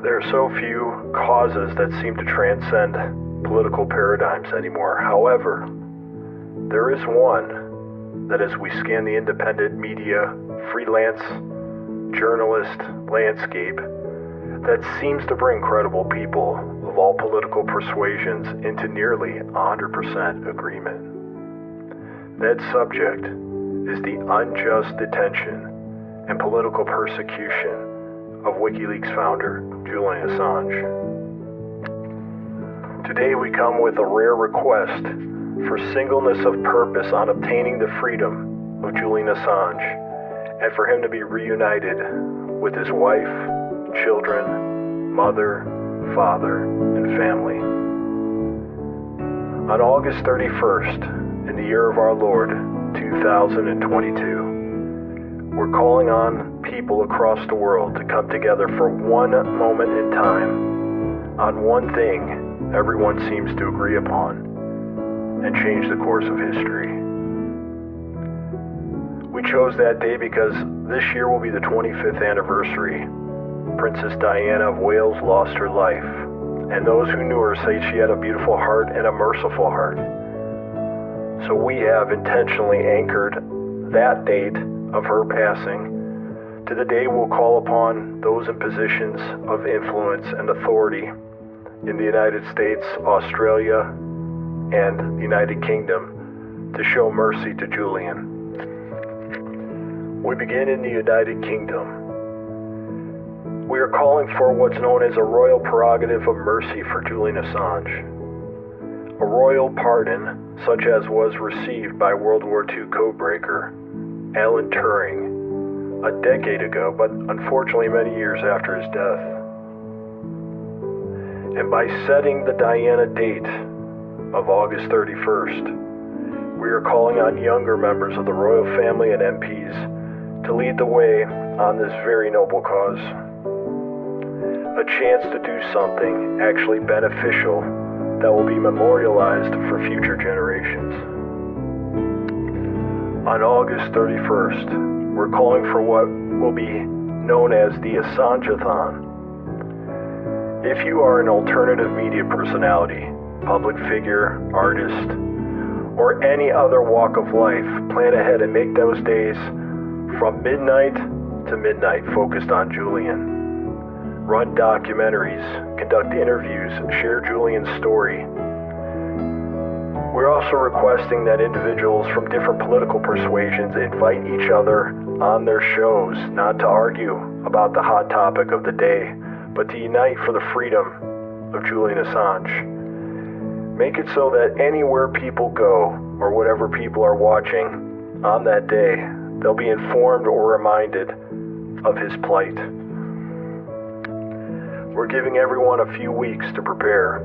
There are so few causes that seem to transcend political paradigms anymore. However, there is one that as we scan the independent media, freelance, journalist landscape, that seems to bring credible people of all political persuasions into nearly 100% agreement. That subject is the unjust detention and political persecution of Wikileaks founder Julian Assange. Today we come with a rare request for singleness of purpose on obtaining the freedom of Julian Assange and for him to be reunited with his wife, children, mother, father, and family. On August 31st, in the year of our Lord, 2022, we're calling on people across the world to come together for one moment in time on one thing everyone seems to agree upon and change the course of history. We chose that day because this year will be the 25th anniversary. Princess Diana of Wales lost her life, and those who knew her say she had a beautiful heart and a merciful heart. So we have intentionally anchored that date of her passing to the day we'll call upon those in positions of influence and authority in the United States, Australia, and the United Kingdom to show mercy to Julian. We begin in the United Kingdom. We are calling for what's known as a royal prerogative of mercy for Julian Assange. A royal pardon, such as was received by World War II codebreaker Alan Turing a decade ago, but unfortunately many years after his death. And by setting the Diana date of August 31st, we are calling on younger members of the royal family and MPs to lead the way on this very noble cause. A chance to do something actually beneficial that will be memorialized for future generations. On August 31st, we're calling for what will be known as the AssangeAThon. If you are an alternative media personality, public figure, artist, or any other walk of life, plan ahead and make those days from midnight to midnight focused on Julian. Run documentaries, conduct interviews, share Julian's story. We're also requesting that individuals from different political persuasions invite each other on their shows, not to argue about the hot topic of the day, but to unite for the freedom of Julian Assange. Make it so that anywhere people go, or whatever people are watching on that day, they'll be informed or reminded of his plight. We're giving everyone a few weeks to prepare.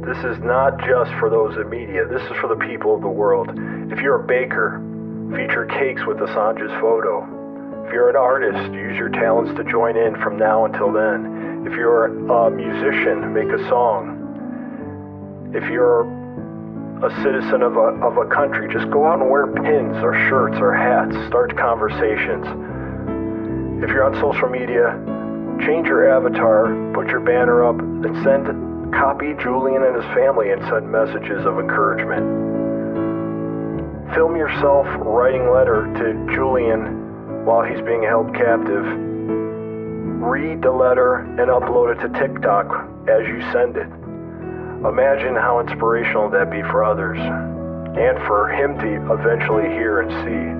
This is not just for those in media, this is for the people of the world. If you're a baker, feature cakes with Assange's photo. If you're an artist, use your talents to join in from now until then. If you're a musician, make a song. If you're a citizen of a country, just go out and wear pins or shirts or hats, start conversations. If you're on social media, change your avatar, put your banner up, and copy Julian and his family and send messages of encouragement. Film yourself writing letter to Julian while he's being held captive. Read the letter and upload it to TikTok as you send it. Imagine how inspirational that'd be for others, and for him to eventually hear and see.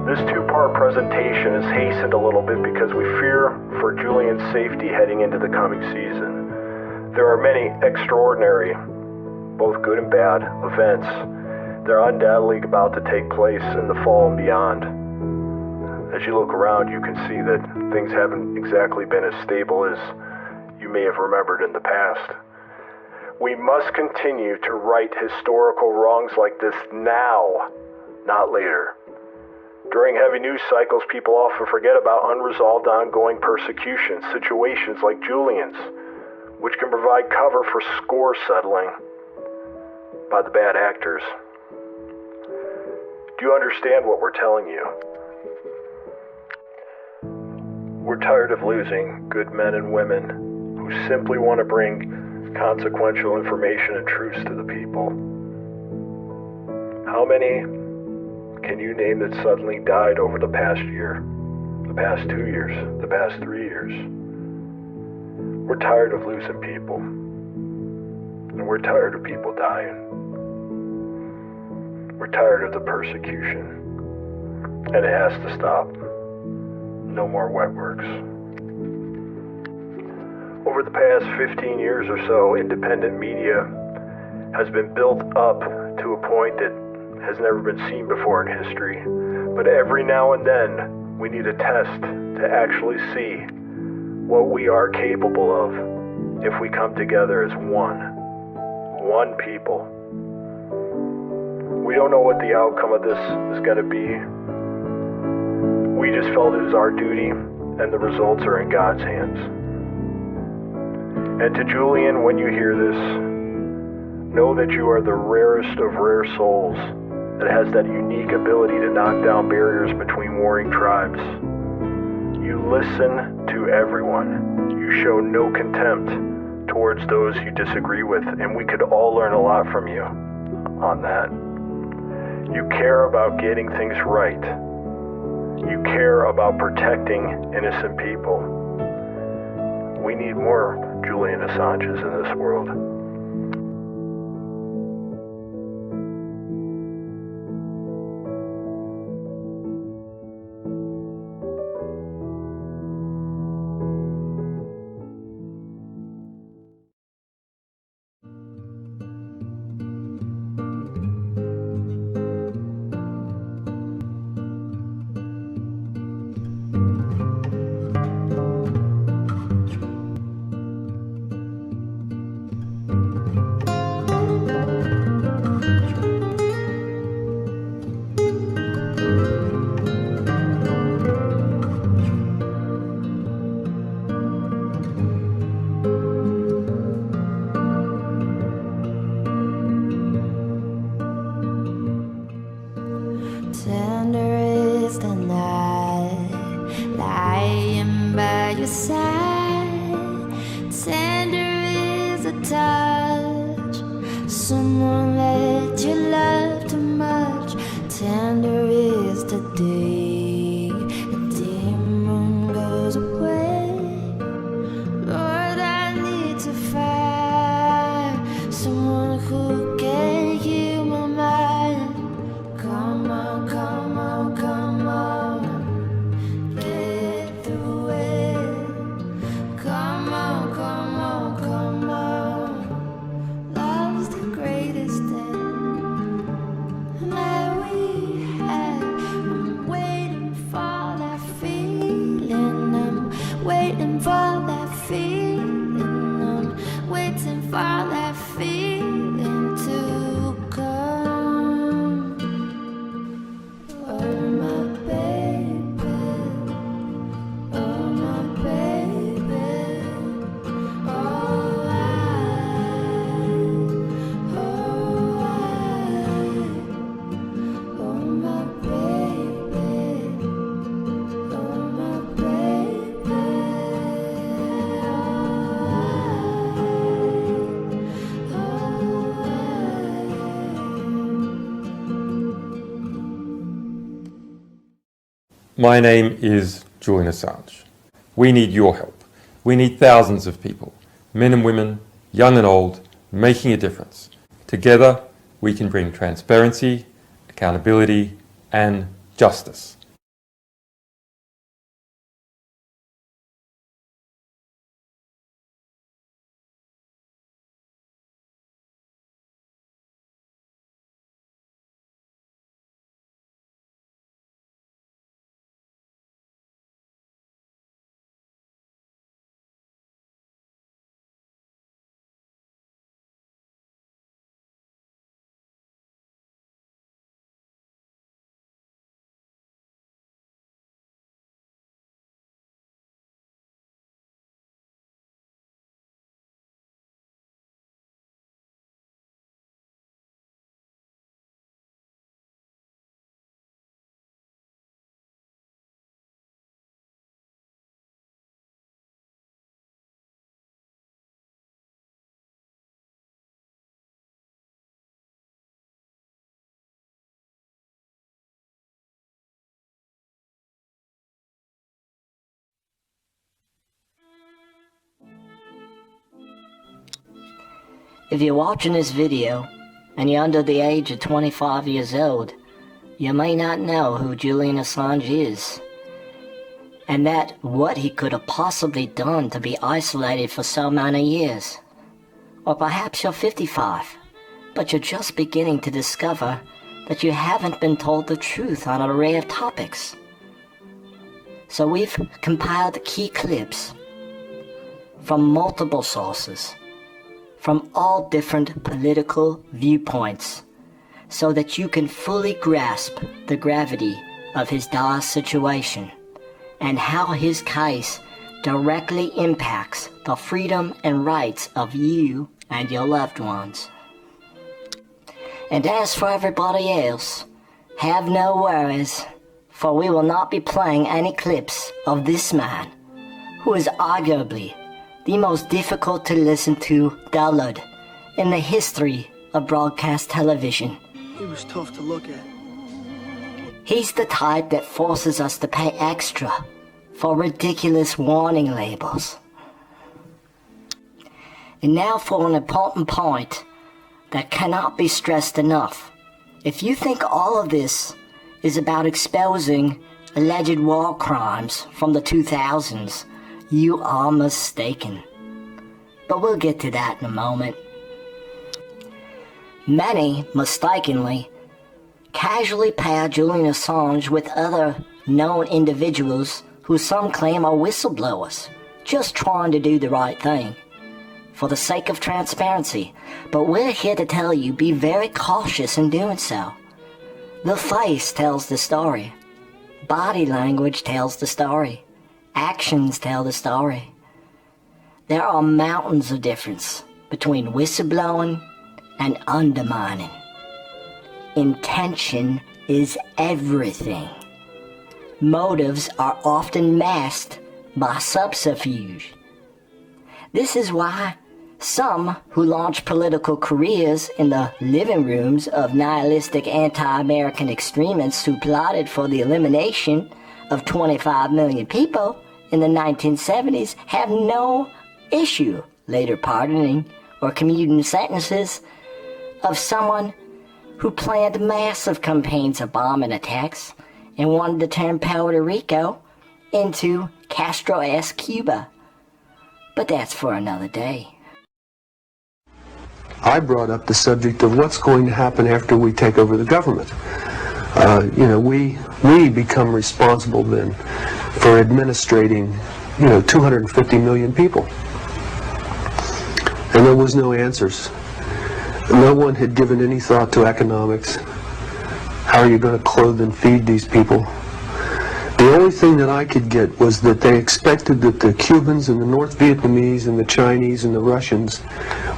This two-part presentation is hastened a little bit because we fear for Julian's safety heading into the coming season. There are many extraordinary, both good and bad, events that are undoubtedly about to take place in the fall and beyond. As you look around, you can see that things haven't exactly been as stable as you may have remembered in the past. We must continue to right historical wrongs like this now, not later. During heavy news cycles, people often forget about unresolved ongoing persecution, situations like Julian's, which can provide cover for score settling by the bad actors. Do you understand what we're telling you? We're We're tired of losing good men and women who simply want to bring consequential information and truths to the people. How many can you name that suddenly died over the past year, the past 2 years, the past 3 years? We're tired of losing people, and we're tired of people dying. We're tired of the persecution, and it has to stop. No more wet works. Over the past 15 years or so, independent media has been built up to a point that has never been seen before in history. But every now and then, we need a test to actually see what we are capable of if we come together as one people. We don't know what the outcome of this is going to be. We just felt it was our duty, and the results are in God's hands. And to Julian, when you hear this, know that you are the rarest of rare souls that has that unique ability to knock down barriers between warring tribes. You listen to everyone. You show no contempt towards those you disagree with, and we could all learn a lot from you on that. You care about getting things right. You care about protecting innocent people. We need more Julian Assanges in this world. Tender is the night, lying by your side. Tender is the touch, someone that you love too much. Tender is the day the demon goes away. Lord, I need to find someone who can heal my mind. Come on, come on, come on, get through it. Come on, come on, come on. Love's the greatest thing that we have. I'm waiting for that feeling. I'm waiting for that feeling. I'm waiting for that feeling to come. Oh my baby, oh my baby, oh my baby, oh my baby, My name is Julian Assange. We need your help. We need thousands of people, men and women, young and old, making a difference. Together, we can bring transparency, accountability, and justice. If you're watching this video and you're under the age of 25 years old, you may not know who Julian Assange is, and that what he could have possibly done to be isolated for so many years. Or perhaps you're 55, but you're just beginning to discover that you haven't been told the truth on an array of topics. So we've compiled key clips from multiple sources, from all different political viewpoints, so that you can fully grasp the gravity of his dire situation and how his case directly impacts the freedom and rights of you and your loved ones. And as for everybody else, have no worries, for we will not be playing any clips of this man, who is arguably the most difficult to listen to dullard in the history of broadcast television. He was tough to look at. He's the type that forces us to pay extra for ridiculous warning labels. And now for an important point that cannot be stressed enough. If you think all of this is about exposing alleged war crimes from the 2000s, you are mistaken. But we'll get to that in a moment. Many, mistakenly, casually pair Julian Assange with other known individuals who some claim are whistleblowers, just trying to do the right thing, for the sake of transparency. But we're here to tell you, be very cautious in doing so. The face tells the story. Body language tells the story. Actions tell the story. There are mountains of difference between whistleblowing and undermining. Intention is everything. Motives are often masked by subterfuge. This is why some who launch political careers in the living rooms of nihilistic anti-American extremists who plotted for the elimination of 25 million people in the 1970s have no issue later pardoning or commuting sentences of someone who planned massive campaigns of bombing attacks and wanted to turn Puerto Rico into Castro-esque Cuba. But that's for another day. I brought up the subject of what's going to happen after we take over the government. We become responsible then for administrating, 250 million people. And there was no answers. No one had given any thought to economics. How are you going to clothe and feed these people? The only thing that I could get was that they expected that the Cubans and the North Vietnamese and the Chinese and the Russians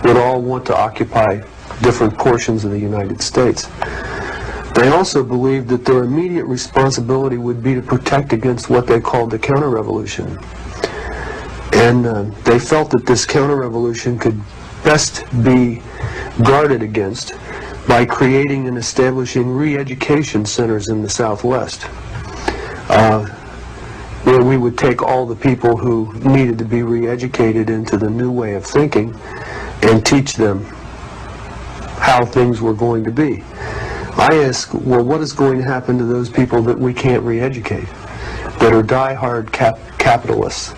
would all want to occupy different portions of the United States. They also believed that their immediate responsibility would be to protect against what they called the counter-revolution. And they felt that this counter-revolution could best be guarded against by creating and establishing re-education centers in the Southwest, where we would take all the people who needed to be re-educated into the new way of thinking and teach them how things were going to be. I ask, well, what is going to happen to those people that we can't re-educate, that are die-hard capitalists?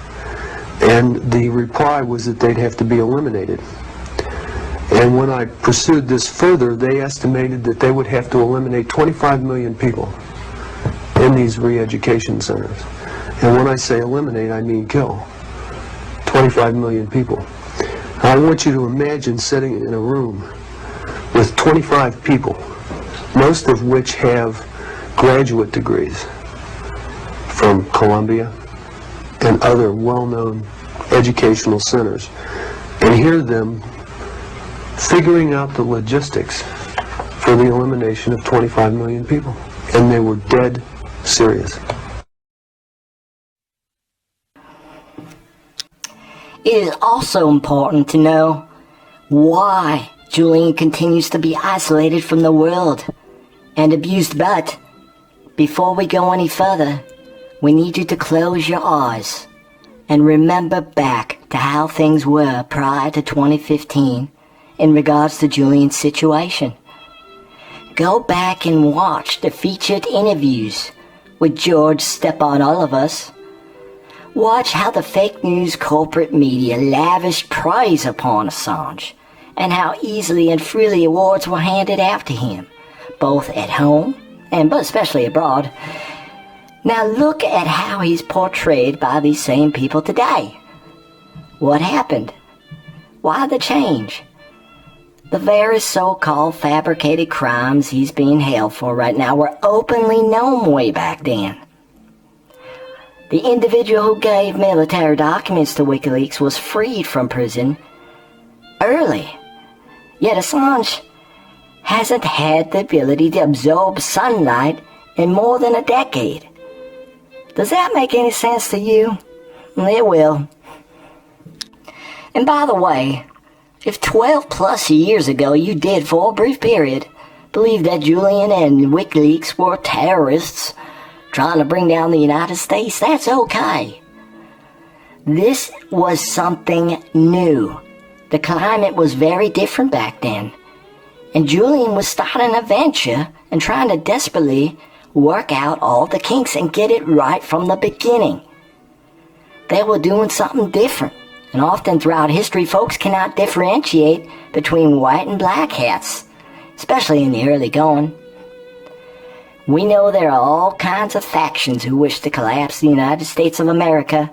And the reply was that they'd have to be eliminated. And when I pursued this further, they estimated that they would have to eliminate 25 million people in these re-education centers. And when I say eliminate, I mean kill. 25 million people. I want you to imagine sitting in a room with 25 people, most of which have graduate degrees from Columbia and other well-known educational centers, and hear them figuring out the logistics for the elimination of 25 million people. And they were dead serious. It is also important to know why Julian continues to be isolated from the world and abused. But before we go any further, we need you to close your eyes and remember back to how things were prior to 2015 in regards to Julian's situation. Go back and watch the featured interviews with George Stepan Olivers. Watch how the fake news corporate media lavished praise upon Assange, and how easily and freely awards were handed out to him, both at home and but especially abroad. Now look at how he's portrayed by these same people today. What happened? Why the change? The various so-called fabricated crimes he's being held for right now were openly known way back then. The individual who gave military documents to Wikileaks was freed from prison early. Yet Assange hasn't had the ability to absorb sunlight in more than a decade. Does that make any sense to you? It will. And by the way, if 12 plus years ago you did for a brief period believe that Julian and Wikileaks were terrorists trying to bring down the United States, that's okay. This was something new. The climate was very different back then. And Julian was starting a venture and trying to desperately work out all the kinks and get it right from the beginning. They were doing something different. And often throughout history, folks cannot differentiate between white and black hats, especially in the early going. We know there are all kinds of factions who wish to collapse the United States of America,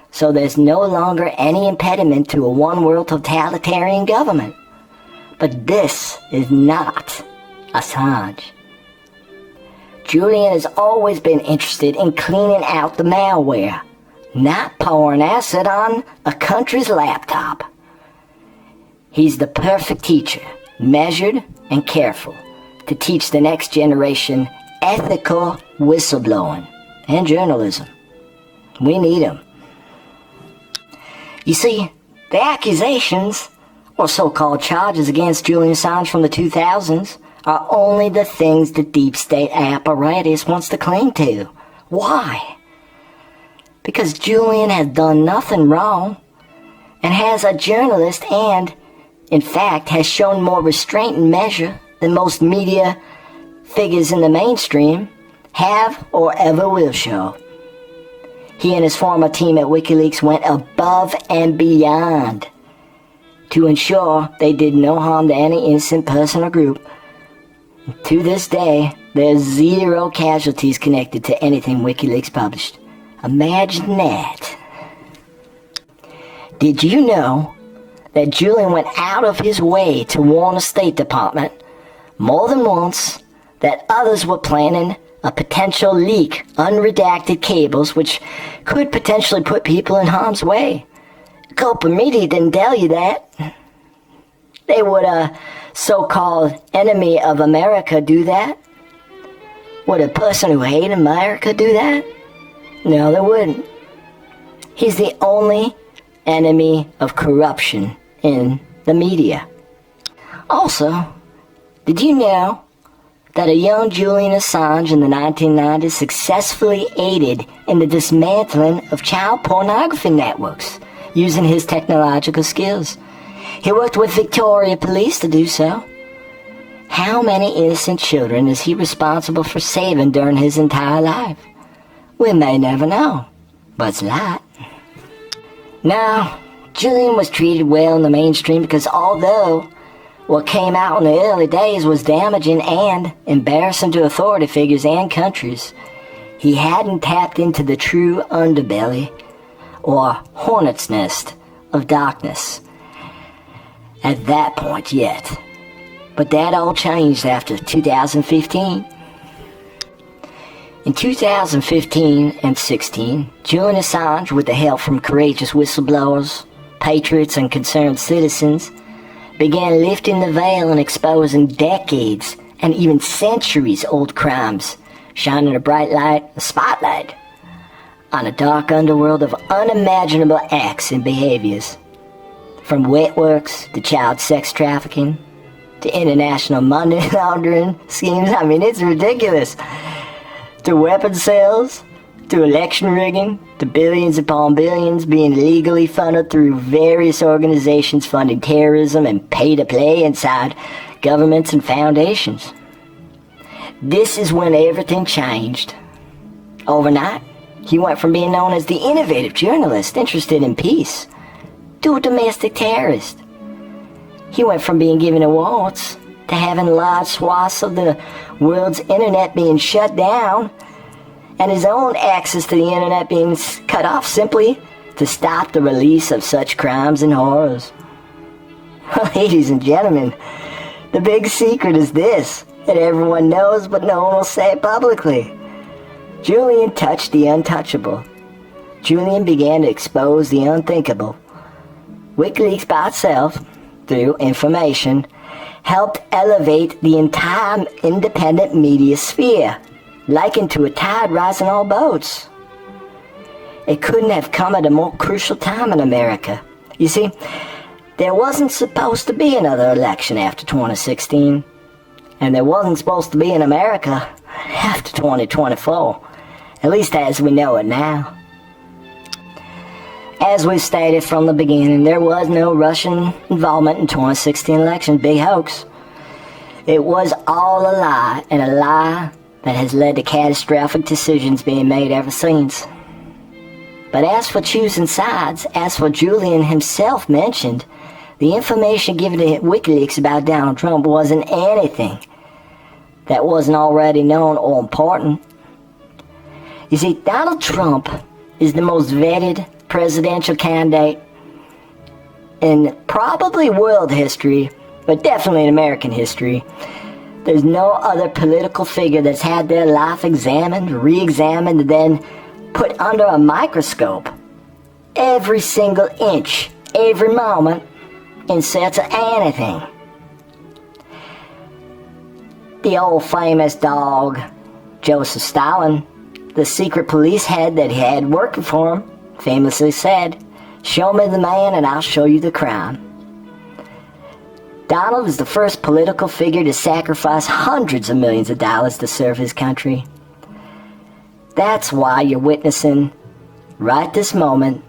so there's no longer any impediment to a one-world totalitarian government. But this is not Assange. Julian has always been interested in cleaning out the malware, not pouring acid on a country's laptop. He's the perfect teacher, measured and careful, to teach the next generation ethical whistleblowing and journalism. We need him. You see, the accusations, or so-called charges against Julian Assange from the 2000s, are only the things the deep state apparatus wants to cling to. Why? Because Julian has done nothing wrong, and has a journalist and, in fact, has shown more restraint and measure than most media figures in the mainstream have or ever will show. He and his former team at WikiLeaks went above and beyond to ensure they did no harm to any innocent person or group. To this day, there's zero casualties connected to anything WikiLeaks published. Imagine that. Did you know that Julian went out of his way to warn the State Department more than once that others were planning a potential leak, unredacted cables, which could potentially put people in harm's way? Corporate media didn't tell you that. They would a so-called enemy of America do that? Would a person who hated America do that? No, they wouldn't. He's the only enemy of corruption in the media. Also, did you know that a young Julian Assange in the 1990s successfully aided in the dismantling of child pornography networks using his technological skills? He worked with Victoria Police to do so. How many innocent children is he responsible for saving during his entire life? We may never know, but it's a lot. Now, Julian was treated well in the mainstream because although what came out in the early days was damaging and embarrassing to authority figures and countries, he hadn't tapped into the true underbelly or hornet's nest of darkness at that point yet. But that all changed after 2015. In 2015 and 16, Julian Assange, with the help from courageous whistleblowers, patriots, and concerned citizens, began lifting the veil and exposing decades and even centuries-old crimes, shining a bright light, a spotlight, on a dark underworld of unimaginable acts and behaviors. From wet works to child sex trafficking to international money laundering schemes. I mean, it's ridiculous. To weapon sales, to election rigging, to billions upon billions being illegally funneled through various organizations funding terrorism and pay-to-play inside governments and foundations. This is when everything changed. Overnight, he went from being known as the innovative journalist interested in peace to a domestic terrorist. He went from being given awards to having large swaths of the world's internet being shut down and his own access to the internet being cut off simply to stop the release of such crimes and horrors. Ladies and gentlemen, the big secret is this, that everyone knows but no one will say it publicly. Julian touched the untouchable. Julian began to expose the unthinkable. Wikileaks by itself, through information, helped elevate the entire independent media sphere, likened to a tide rising all boats. It couldn't have come at a more crucial time in America. You see, there wasn't supposed to be another election after 2016, and there wasn't supposed to be in America after 2024, at least as we know it now. As we stated from the beginning, there was no Russian involvement in 2016 election, big hoax. It was all a lie, and a lie that has led to catastrophic decisions being made ever since. But as for choosing sides, as for Julian himself mentioned, the information given to Wikileaks about Donald Trump wasn't anything that wasn't already known or important. You see, Donald Trump is the most vetted presidential candidate in probably world history, but definitely in American history. There's no other political figure that's had their life examined, re-examined, and then put under a microscope. Every single inch, every moment, in search of anything. The old famous dog, Joseph Stalin, the secret police head that he had working for him, famously said, "Show me the man and I'll show you the crime." Donald was the first political figure to sacrifice hundreds of millions of dollars to serve his country. That's why you're witnessing, right this moment,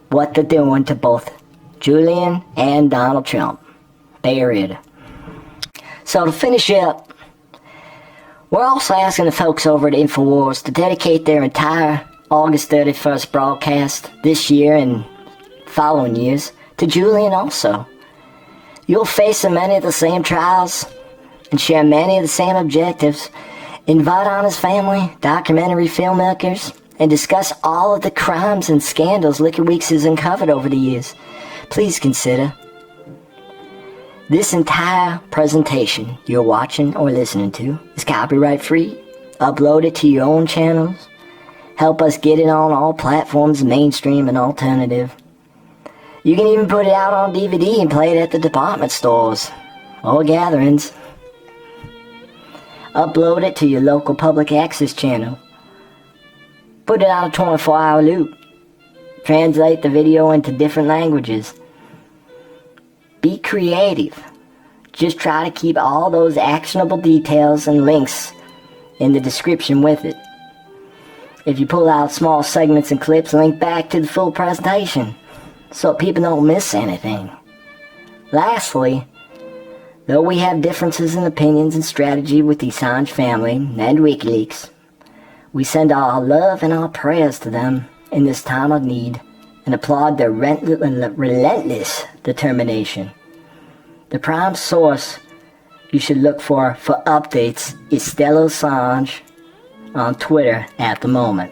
what they're doing to both Julian and Donald Trump. Period. So to finish up, we're also asking the folks over at InfoWars to dedicate their entire August 31st broadcast this year and following years to Julian also. You'll face many of the same trials and share many of the same objectives. Invite on his family, documentary filmmakers, and discuss all of the crimes and scandals WikiLeaks has uncovered over the years. Please consider. This entire presentation you're watching or listening to is copyright free. Upload it to your own channels. Help us get it on all platforms, mainstream and alternative. You can even put it out on DVD and play it at the department stores or gatherings. Upload it to your local public access channel. Put it on a 24-hour loop. Translate the video into different languages. Be creative. Just try to keep all those actionable details and links in the description with it. If you pull out small segments and clips, link back to the full presentation so people don't miss anything. Lastly, though we have differences in opinions and strategy with the Assange family and WikiLeaks, we send our love and our prayers to them in this time of need and applaud their relentless determination. The prime source you should look for updates is Stella Assange on Twitter at the moment.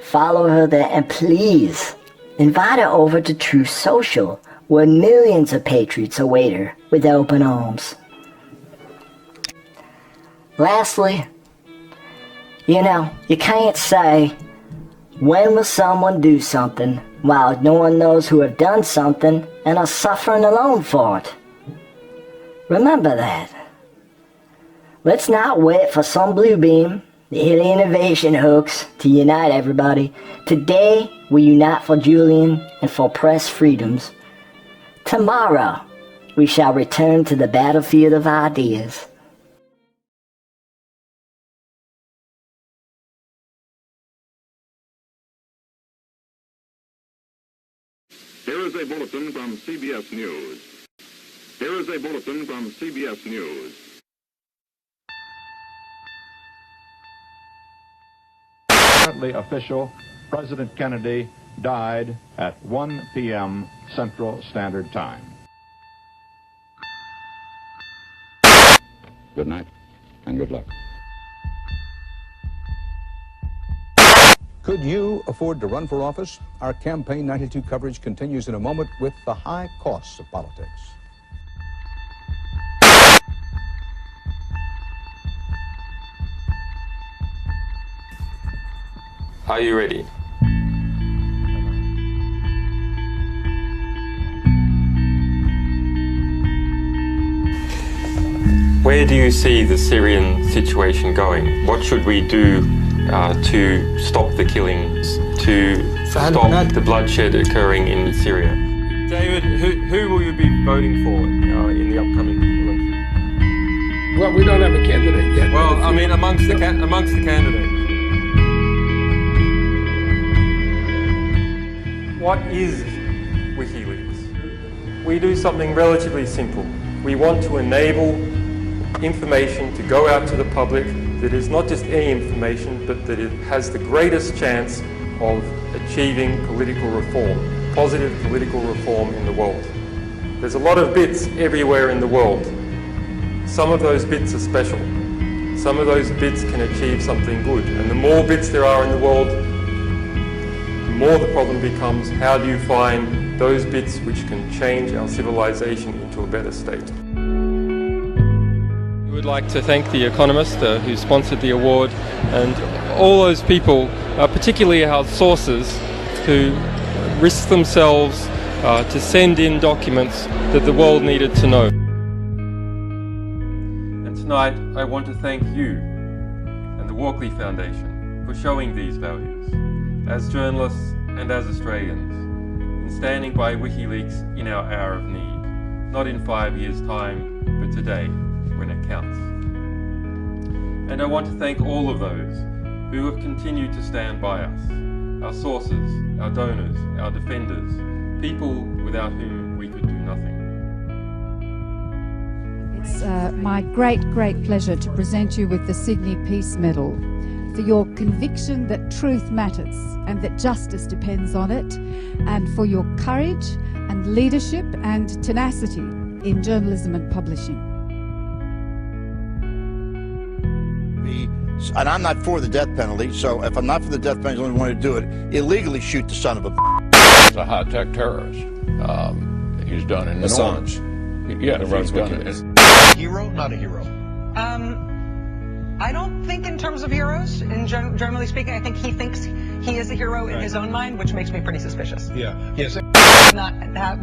Follow her there and please invite her over to Truth Social, where millions of patriots await her with open arms. Lastly, you can't say, when will someone do something, while no one knows who have done something and are suffering alone for it. Remember that. Let's not wait for some blue beam, the alien invasion hoax, to unite everybody. Today, we unite for Julian and for press freedoms. Tomorrow, we shall return to the battlefield of ideas. Here is a bulletin from CBS News. Here is a bulletin from CBS News. Currently official, President Kennedy died at 1 p.m. Central Standard Time. Good night and good luck. Could you afford to run for office? Our Campaign 92 coverage continues in a moment with the high costs of politics. Are you ready? Where do you see the Syrian situation going? What should we do to stop the killings, to stop the bloodshed occurring in Syria? David, who will you be voting for in the upcoming election? Well, we don't have a candidate yet. Well, I mean, amongst the candidates. What is WikiLeaks? We do something relatively simple. We want to enable information to go out to the public that is not just any information, but that it has the greatest chance of achieving political reform, positive political reform in the world. There's a lot of bits everywhere in the world. Some of those bits are special. Some of those bits can achieve something good. And the more bits there are in the world, the more the problem becomes, how do you find those bits which can change our civilization into a better state? We would like to thank The Economist who sponsored the award, and all those people, particularly our sources, who risked themselves to send in documents that the world needed to know. And tonight I want to thank you and the Walkley Foundation for showing these values as journalists and as Australians, in standing by WikiLeaks in our hour of need, not in 5 years' time, but today, when it counts. And I want to thank all of those who have continued to stand by us, our sources, our donors, our defenders, people without whom we could do nothing. It's my great pleasure to present you with the Sydney Peace Medal for your conviction that truth matters and that justice depends on it, and for your courage and leadership and tenacity in journalism and publishing. And I'm not for the death penalty, so if I'm not for the death penalty, I only want to do it, illegally shoot the son of a He's a high-tech terrorist. He's done an Assange. Yeah, he's done it. Hero, not a hero. I don't think in terms of heroes. Generally speaking, I think he thinks he is a hero in his own mind, which makes me pretty suspicious. Yeah. Yes.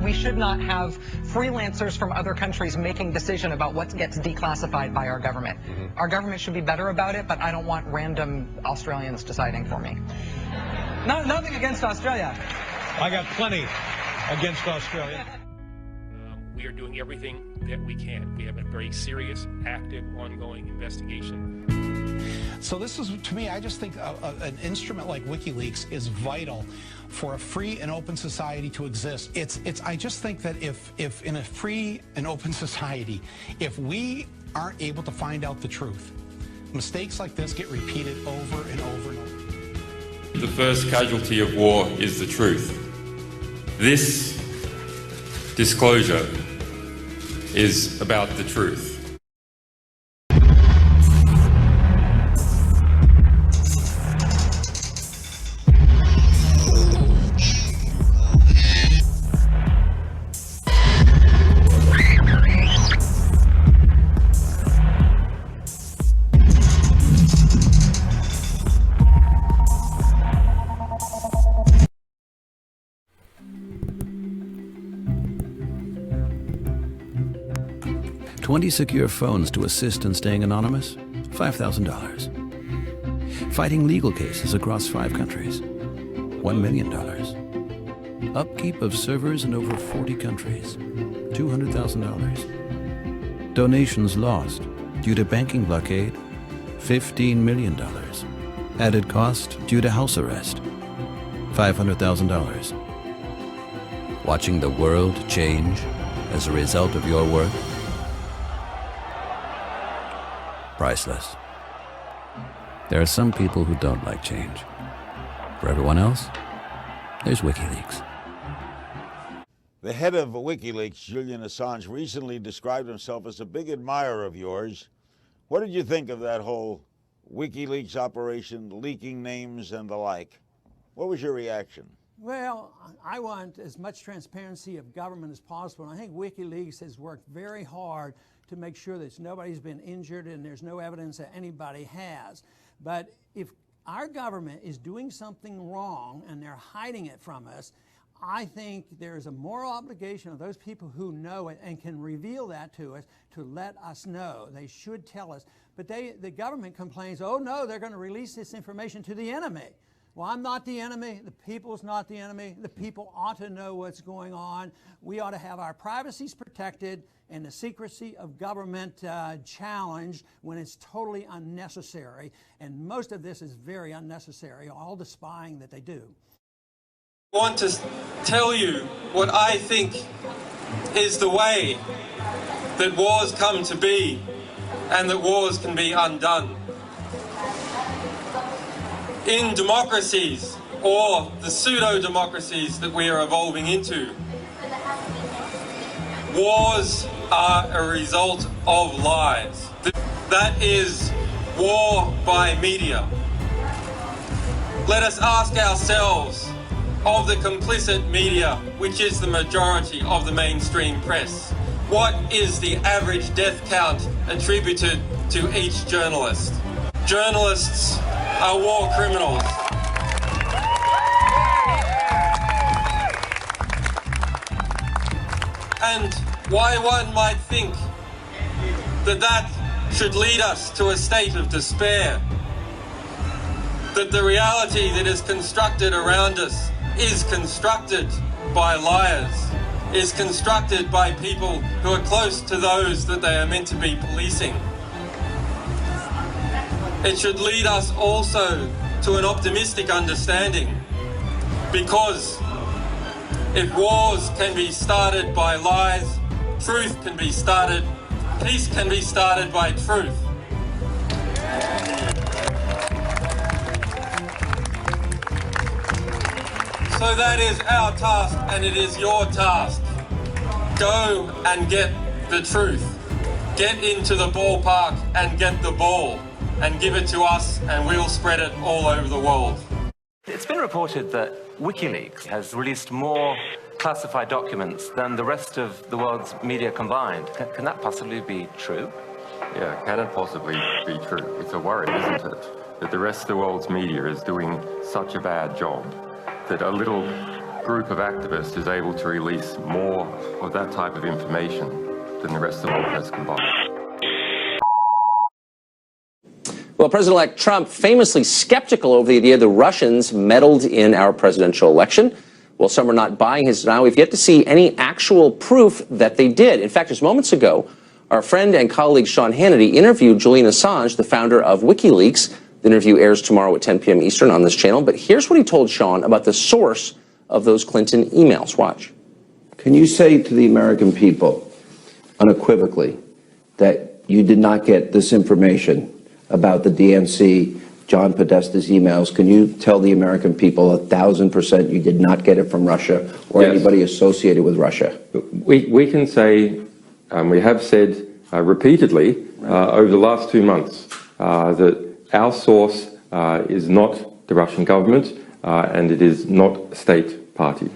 We should not have freelancers from other countries making decision about what gets declassified by our government. Mm-hmm. Our government should be better about it, but I don't want random Australians deciding for me. Nothing against Australia. I got plenty against Australia. We are doing everything that we can. We have a very serious, active, ongoing investigation. So this is, to me, I just think an instrument like WikiLeaks is vital for a free and open society to exist. I just think that if in a free and open society, if we aren't able to find out the truth, mistakes like this get repeated over and over and over. The first casualty of war is the truth. This disclosure is about the truth. Secure phones to assist in staying anonymous? $5,000. Fighting legal cases across 5 countries? $1 million. Upkeep of servers in over 40 countries? $200,000. Donations lost due to banking blockade? $15 million. Added cost due to house arrest? $500,000. Watching the world change as a result of your work? Priceless. There are some people who don't like change. For everyone else, there's WikiLeaks. The head of WikiLeaks, Julian Assange, recently described himself as a big admirer of yours. What did you think of that whole WikiLeaks operation, leaking names and the like? What was your reaction? Well, I want as much transparency of government as possible. And I think WikiLeaks has worked very hard to make sure that nobody's been injured and there's no evidence that anybody has. But if our government is doing something wrong and they're hiding it from us, I think there's a moral obligation of those people who know it and can reveal that to us to let us know. They should tell us. But the government complains, oh no, they're going to release this information to the enemy. Well, I'm not the enemy. The people's not the enemy. The people ought to know what's going on. We ought to have our privacies protected and the secrecy of government challenged when it's totally unnecessary. And most of this is very unnecessary, all the spying that they do. I want to tell you what I think is the way that wars come to be and that wars can be undone. In democracies, or the pseudo-democracies that we are evolving into, wars are a result of lies. That is war by media. Let us ask ourselves, of the complicit media, which is the majority of the mainstream press, what is the average death count attributed to each journalist? Journalists are war criminals. And why one might think that that should lead us to a state of despair, that the reality that is constructed around us is constructed by liars, is constructed by people who are close to those that they are meant to be policing. It should lead us also to an optimistic understanding, because if wars can be started by lies, truth can be started, peace can be started by truth. So that is our task, and it is your task. Go and get the truth. Get into the ballpark and get the ball, and give it to us, and we'll spread it all over the world. It's been reported that WikiLeaks has released more classified documents than the rest of the world's media combined. Can that possibly be true? Yeah, can it possibly be true? It's a worry, isn't it? That the rest of the world's media is doing such a bad job that a little group of activists is able to release more of that type of information than the rest of the world press combined. Well, President-elect Trump famously skeptical over the idea the Russians meddled in our presidential election. Well, some are not buying his denial. We've yet to see any actual proof that they did. In fact, just moments ago, our friend and colleague Sean Hannity interviewed Julian Assange, the founder of WikiLeaks. The interview airs tomorrow at 10 p.m. Eastern on this channel. But here's what he told Sean about the source of those Clinton emails. Watch. Can you say to the American people unequivocally that you did not get this information about the DNC, John Podesta's emails? Can you tell the American people 1,000% you did not get it from Russia or anybody associated with Russia? We can say, we have said repeatedly over the last 2 months that our source is not the Russian government and it is not a state party.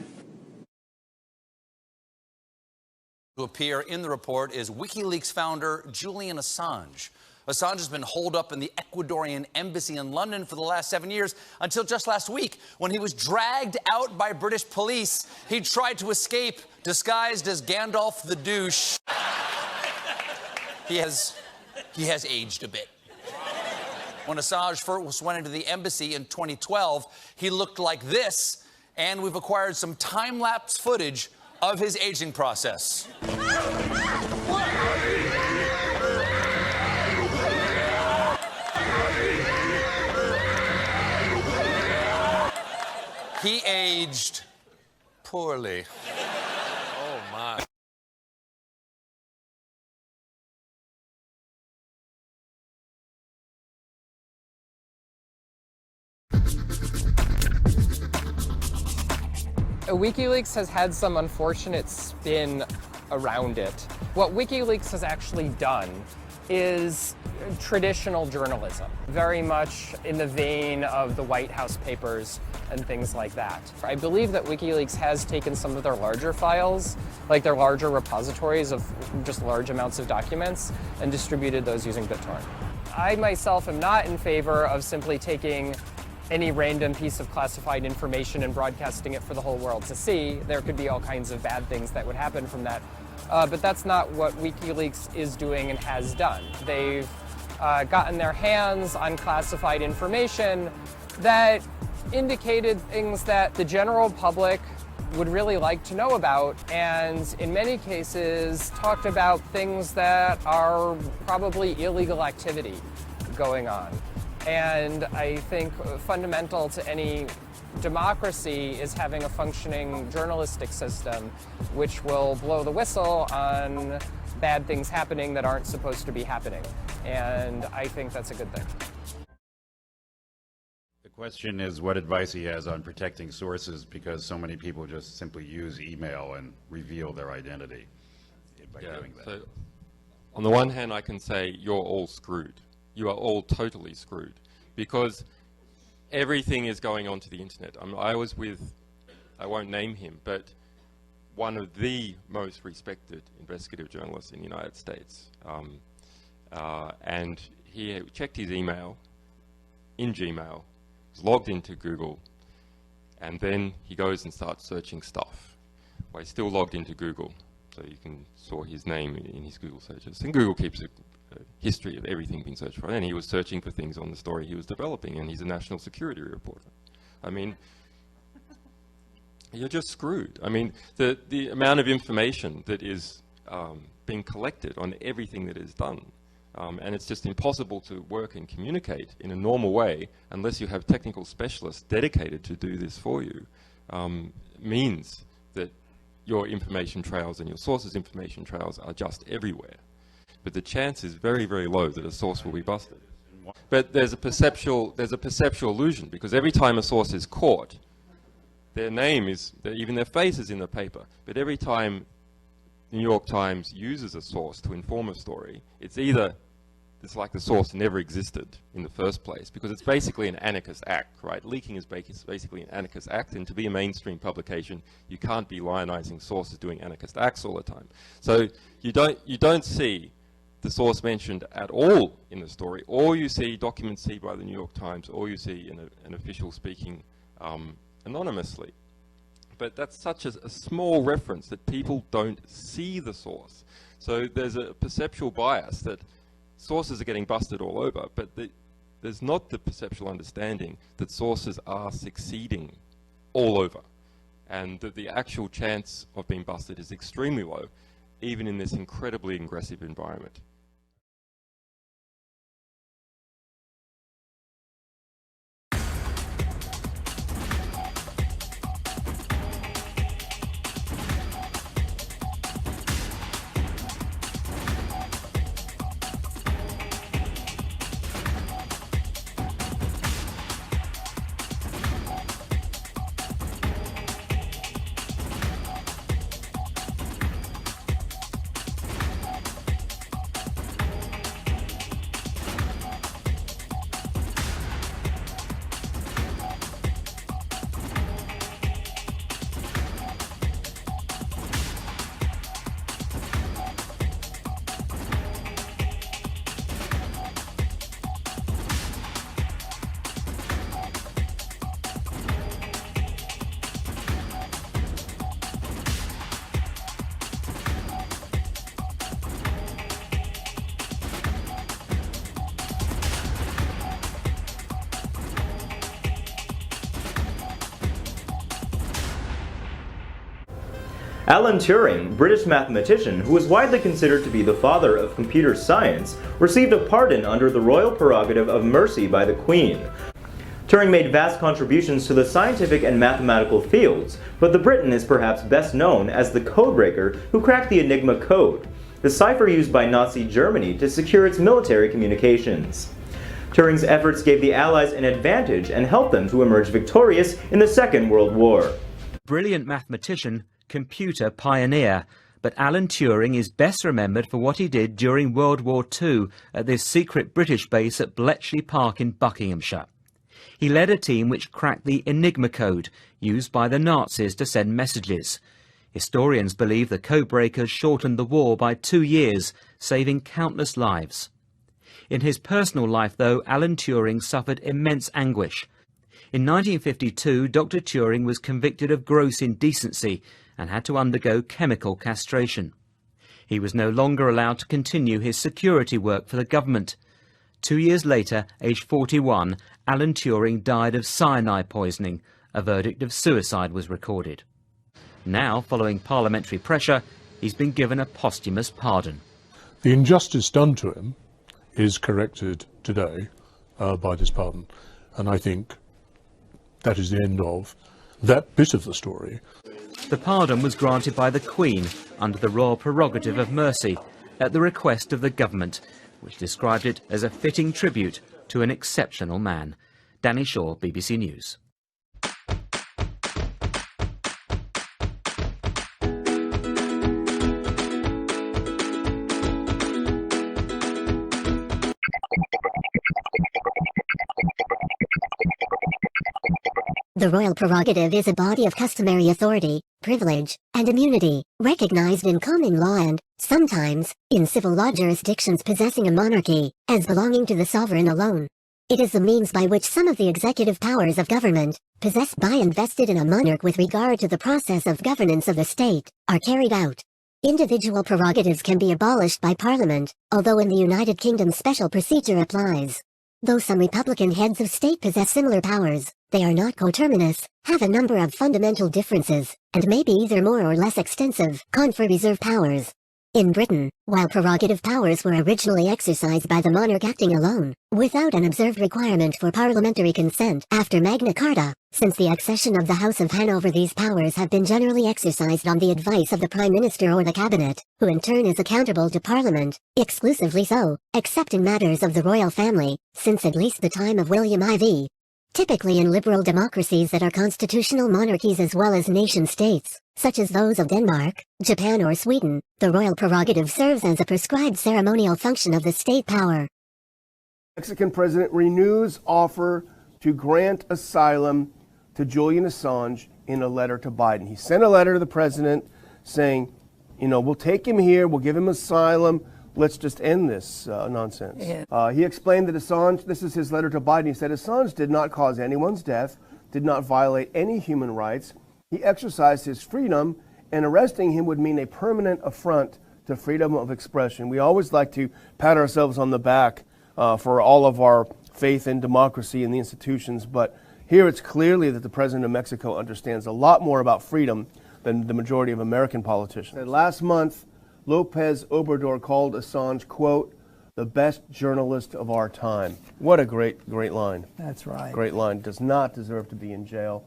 To appear in the report is WikiLeaks founder Julian Assange. Assange has been holed up in the Ecuadorian embassy in London for the last 7 years, until just last week when he was dragged out by British police. He tried to escape disguised as Gandalf the douche. He has aged a bit. When Assange first went into the embassy in 2012, he looked like this, and we've acquired some time-lapse footage of his aging process. He aged poorly. WikiLeaks has had some unfortunate spin around it. What WikiLeaks has actually done is traditional journalism, very much in the vein of the White House papers and things like that. I believe that WikiLeaks has taken some of their larger files, like their larger repositories of just large amounts of documents, and distributed those using BitTorrent. I myself am not in favor of simply taking any random piece of classified information and broadcasting it for the whole world to see. There could be all kinds of bad things that would happen from that. But that's not what WikiLeaks is doing and has done. They've gotten their hands on classified information that indicated things that the general public would really like to know about, and in many cases talked about things that are probably illegal activity going on. And I think fundamental to any democracy is having a functioning journalistic system which will blow the whistle on bad things happening that aren't supposed to be happening. And I think that's a good thing. The question is what advice he has on protecting sources, because so many people just simply use email and reveal their identity by doing that. So on the one hand, I can say you're all screwed. You are all totally screwed, because everything is going onto the internet. I was with, I won't name him, but one of the most respected investigative journalists in the United States. And he checked his email in Gmail, was logged into Google, and then he goes and starts searching stuff. Well, he's still logged into Google, so you saw his name in his Google searches. And Google keeps a history of everything being searched for, and he was searching for things on the story he was developing, and he's a national security reporter. I mean, you're just screwed. I mean, the amount of information that is being collected on everything that is done, and it's just impossible to work and communicate in a normal way unless you have technical specialists dedicated to do this for you, means that your information trails and your sources' information trails are just everywhere. But the chance is very, very low that a source will be busted. But there's a perceptual illusion, because every time a source is caught, their name is, even their face is in the paper. But every time the New York Times uses a source to inform a story, it's like the source never existed in the first place, because it's basically an anarchist act, right? Leaking is basically an anarchist act, and to be a mainstream publication, you can't be lionizing sources doing anarchist acts all the time. So you don't see the source mentioned at all in the story, or you see documents seen by the New York Times, or you see an official speaking anonymously. But that's such a small reference that people don't see the source. So there's a perceptual bias that sources are getting busted all over, but there's not the perceptual understanding that sources are succeeding all over, and that the actual chance of being busted is extremely low, even in this incredibly aggressive environment. Alan Turing, British mathematician who was widely considered to be the father of computer science, received a pardon under the royal prerogative of mercy by the Queen. Turing made vast contributions to the scientific and mathematical fields, but the Briton is perhaps best known as the codebreaker who cracked the Enigma code, the cipher used by Nazi Germany to secure its military communications. Turing's efforts gave the Allies an advantage and helped them to emerge victorious in the Second World War. Brilliant mathematician, computer pioneer, but Alan Turing is best remembered for what he did during World War II at this secret British base at Bletchley Park in Buckinghamshire. He led a team which cracked the Enigma code, used by the Nazis to send messages. Historians believe the codebreakers shortened the war by 2 years, saving countless lives. In his personal life, though, Alan Turing suffered immense anguish. In 1952, Dr. Turing was convicted of gross indecency and had to undergo chemical castration. He was no longer allowed to continue his security work for the government. 2 years later, aged 41, Alan Turing died of cyanide poisoning. A verdict of suicide was recorded. Now, following parliamentary pressure, he's been given a posthumous pardon. The injustice done to him is corrected today by this pardon, and I think that is the end of that bit of the story. The pardon was granted by the Queen under the royal prerogative of mercy at the request of the government, which described it as a fitting tribute to an exceptional man. Danny Shaw, BBC News. The royal prerogative is a body of customary authority, privilege, and immunity, recognized in common law and, sometimes, in civil law jurisdictions possessing a monarchy, as belonging to the sovereign alone. It is the means by which some of the executive powers of government, possessed by and vested in a monarch with regard to the process of governance of the state, are carried out. Individual prerogatives can be abolished by Parliament, although in the United Kingdom special procedure applies. Though some Republican heads of state possess similar powers, they are not coterminous, have a number of fundamental differences, and may be either more or less extensive, confer reserve powers. In Britain, while prerogative powers were originally exercised by the monarch acting alone, without an observed requirement for parliamentary consent after Magna Carta, since the accession of the House of Hanover these powers have been generally exercised on the advice of the Prime Minister or the Cabinet, who in turn is accountable to Parliament, exclusively so, except in matters of the royal family, since at least the time of William IV. Typically in liberal democracies that are constitutional monarchies as well as nation-states, such as those of Denmark, Japan or Sweden, the royal prerogative serves as a prescribed ceremonial function of the state power. Mexican president renews offer to grant asylum to Julian Assange in a letter to Biden. He sent a letter to the president saying, you know, we'll take him here, we'll give him asylum, let's just end this nonsense. Yeah. He explained that Assange, this is his letter to Biden, he said Assange did not cause anyone's death, did not violate any human rights. He exercised his freedom, and arresting him would mean a permanent affront to freedom of expression. We always like to pat ourselves on the back for all of our faith in democracy and the institutions, but here it's clearly that the president of Mexico understands a lot more about freedom than the majority of American politicians. And last month, Lopez Obrador called Assange, quote, the best journalist of our time. What a great line. That's right. Great line. Does not deserve to be in jail.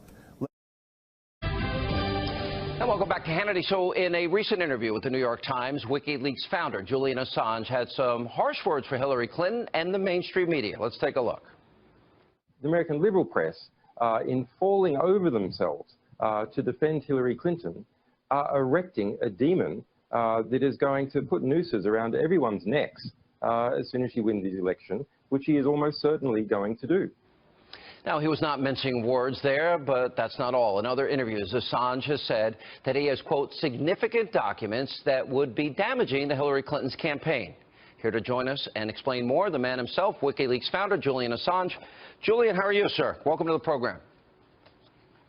And welcome back to Hannity. So in a recent interview with the New York Times, WikiLeaks founder Julian Assange had some harsh words for Hillary Clinton and the mainstream media. Let's take a look. The American liberal press, in falling over themselves to defend Hillary Clinton, are erecting a demon that is going to put nooses around everyone's necks as soon as she wins his election, which he is almost certainly going to do. Now, he was not mincing words there, but that's not all. In other interviews, Assange has said that he has, quote, significant documents that would be damaging to Hillary Clinton's campaign. Here to join us and explain more, the man himself, WikiLeaks founder Julian Assange. Julian, how are you, sir? Welcome to the program.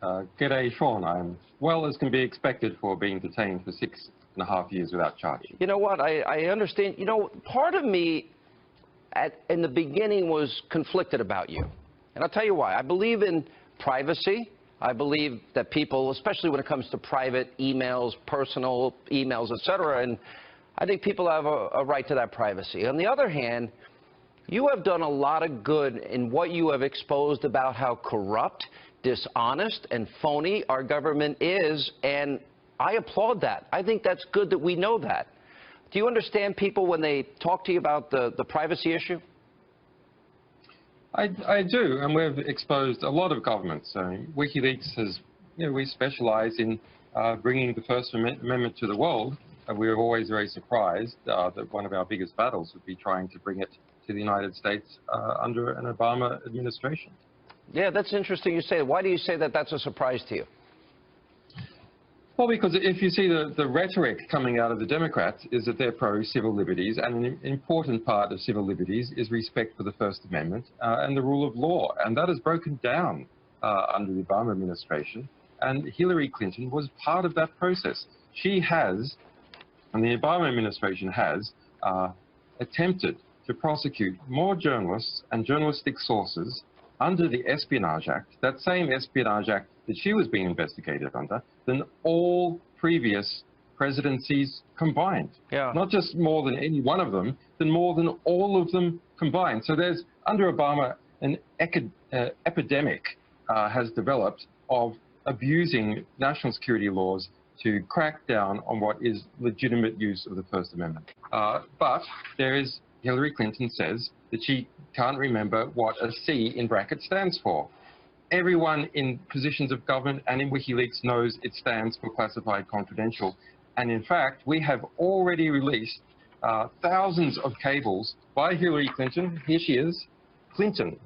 G'day, Sean. I'm well as can be expected for being detained for 6.5 years without charge. You know what? I understand. You know, part of me in the beginning was conflicted about you. And I'll tell you why. I believe in privacy. I believe that people, especially when it comes to private emails, personal emails, etc., and I think people have a right to that privacy. On the other hand, you have done a lot of good in what you have exposed about how corrupt, dishonest, and phony our government is, and I applaud that. I think that's good that we know that. Do you understand people when they talk to you about the privacy issue? I do, and we've exposed a lot of governments. WikiLeaks has we specialize in bringing the First Amendment to the world. We were always very surprised that one of our biggest battles would be trying to bring it to the United States under an Obama administration. Yeah, that's interesting you say that. Why do you say that that's a surprise to you? Well, because if you see the rhetoric coming out of the Democrats is that they're pro-civil liberties, and an important part of civil liberties is respect for the First Amendment and the rule of law, and that has broken down under the Obama administration, and Hillary Clinton was part of that process. She has, and the Obama administration has, attempted to prosecute more journalists and journalistic sources under the Espionage Act, that same Espionage Act that she was being investigated under, than all previous presidencies combined. Yeah. Not just more than any one of them, than more than all of them combined. So there's, under Obama, an epidemic has developed of abusing national security laws to crack down on what is legitimate use of the First Amendment. But there is, Hillary Clinton says that she can't remember what a C in bracket stands for. Everyone in positions of government and in WikiLeaks knows it stands for classified confidential. And in fact, we have already released thousands of cables by Hillary Clinton. Here she is, Clinton.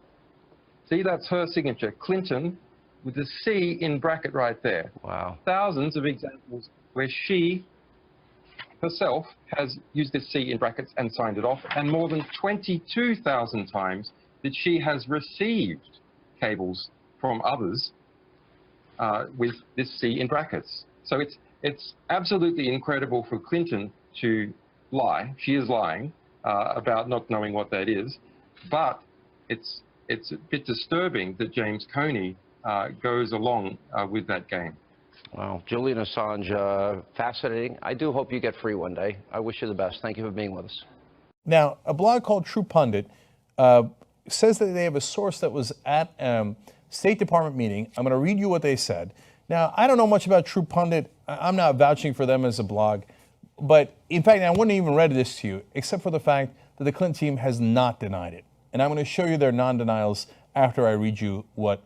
See, that's her signature, Clinton, with the C in bracket right there. Wow. Thousands of examples where she herself has used this C in brackets and signed it off, and more than 22,000 times that she has received cables from others with this C in brackets. So it's absolutely incredible for Clinton to lie. She is lying about not knowing what that is, but it's a bit disturbing that James Comey goes along with that game. Wow, Julian Assange, fascinating. I do hope you get free one day. I wish you the best. Thank you for being with us. Now, a blog called True Pundit says that they have a source that was at State Department meeting. I'm going to read you what they said. Now, I don't know much about True Pundit. I'm not vouching for them as a blog. But in fact, I wouldn't even read this to you, except for the fact that the Clinton team has not denied it. And I'm going to show you their non-denials after I read you what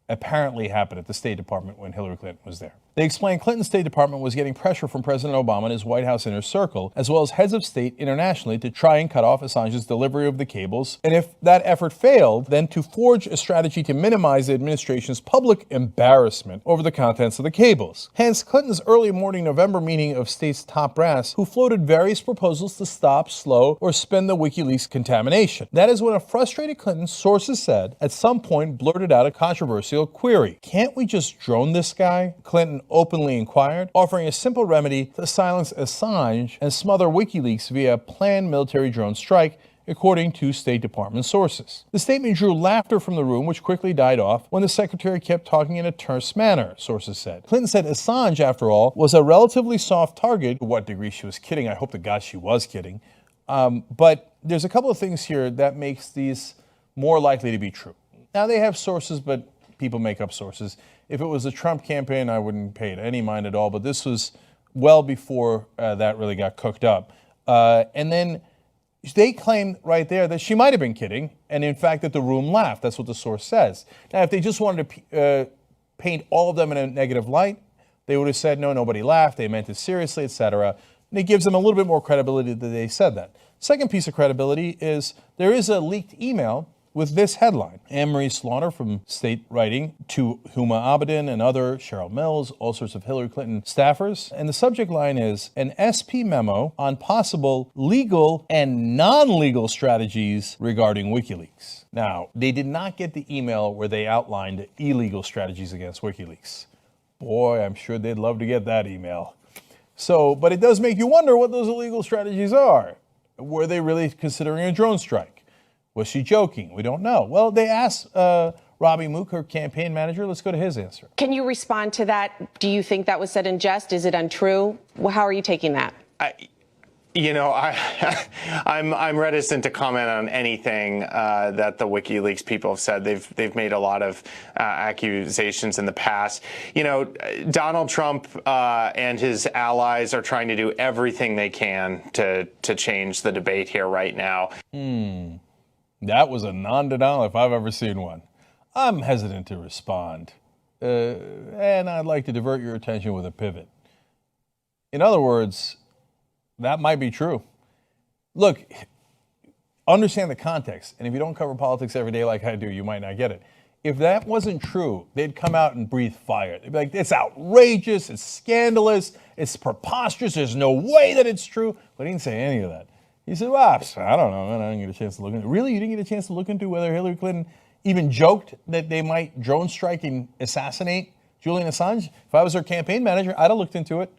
apparently happened at the State Department when Hillary Clinton was there. They explained Clinton's State Department was getting pressure from President Obama and his White House inner circle, as well as heads of state internationally, to try and cut off Assange's delivery of the cables. And if that effort failed, then to forge a strategy to minimize the administration's public embarrassment over the contents of the cables. Hence, Clinton's early morning November meeting of state's top brass, who floated various proposals to stop, slow, or spin the WikiLeaks contamination. That is when a frustrated Clinton, sources said, at some point blurted out a controversial query. Can't we just drone this guy? Clinton openly inquired, offering a simple remedy to silence Assange and smother WikiLeaks via a planned military drone strike, according to State Department sources. The statement drew laughter from the room, which quickly died off when the secretary kept talking in a terse manner, sources said. Clinton said Assange, after all, was a relatively soft target. To what degree she was kidding, I hope to God she was kidding. But there's a couple of things here that makes these more likely to be true. Now, they have sources, but people make up sources. If it was the Trump campaign, I wouldn't pay it any mind at all, but this was well before that really got cooked up. And then they claimed right there that she might have been kidding, and in fact that the room laughed. That's what the source says. Now, if they just wanted to paint all of them in a negative light, they would have said, no, nobody laughed, they meant it seriously, etc. And it gives them a little bit more credibility that they said that. Second piece of credibility is there is a leaked email with this headline. Anne-Marie Slaughter from State writing to Huma Abedin and other, Cheryl Mills, all sorts of Hillary Clinton staffers. And the subject line is an SP memo on possible legal and non-legal strategies regarding WikiLeaks. Now, they did not get the email where they outlined illegal strategies against WikiLeaks. Boy, I'm sure they'd love to get that email. So, but it does make you wonder what those illegal strategies are. Were they really considering a drone strike? Was she joking? We don't know. Well, they asked Robbie Mook, her campaign manager. Let's go to his answer. Can you respond to that? Do you think that was said in jest? Is it untrue? How are you taking that? I'm reticent to comment on anything that the WikiLeaks people have said. They've made a lot of accusations in the past. You know, Donald Trump and his allies are trying to do everything they can to change the debate here right now. That was a non-denial if I've ever seen one. I'm hesitant to respond. and I'd like to divert your attention with a pivot. In other words, that might be true. Look, understand the context, and if you don't cover politics every day like I do, you might not get it. If that wasn't true, they'd come out and breathe fire. They'd be like, it's outrageous, it's scandalous, it's preposterous, there's no way that it's true. But he didn't say any of that. He said, well, I don't know, I didn't get a chance to look into it. Really? You didn't get a chance to look into whether Hillary Clinton even joked that they might drone strike and assassinate Julian Assange? If I was her campaign manager, I'd have looked into it.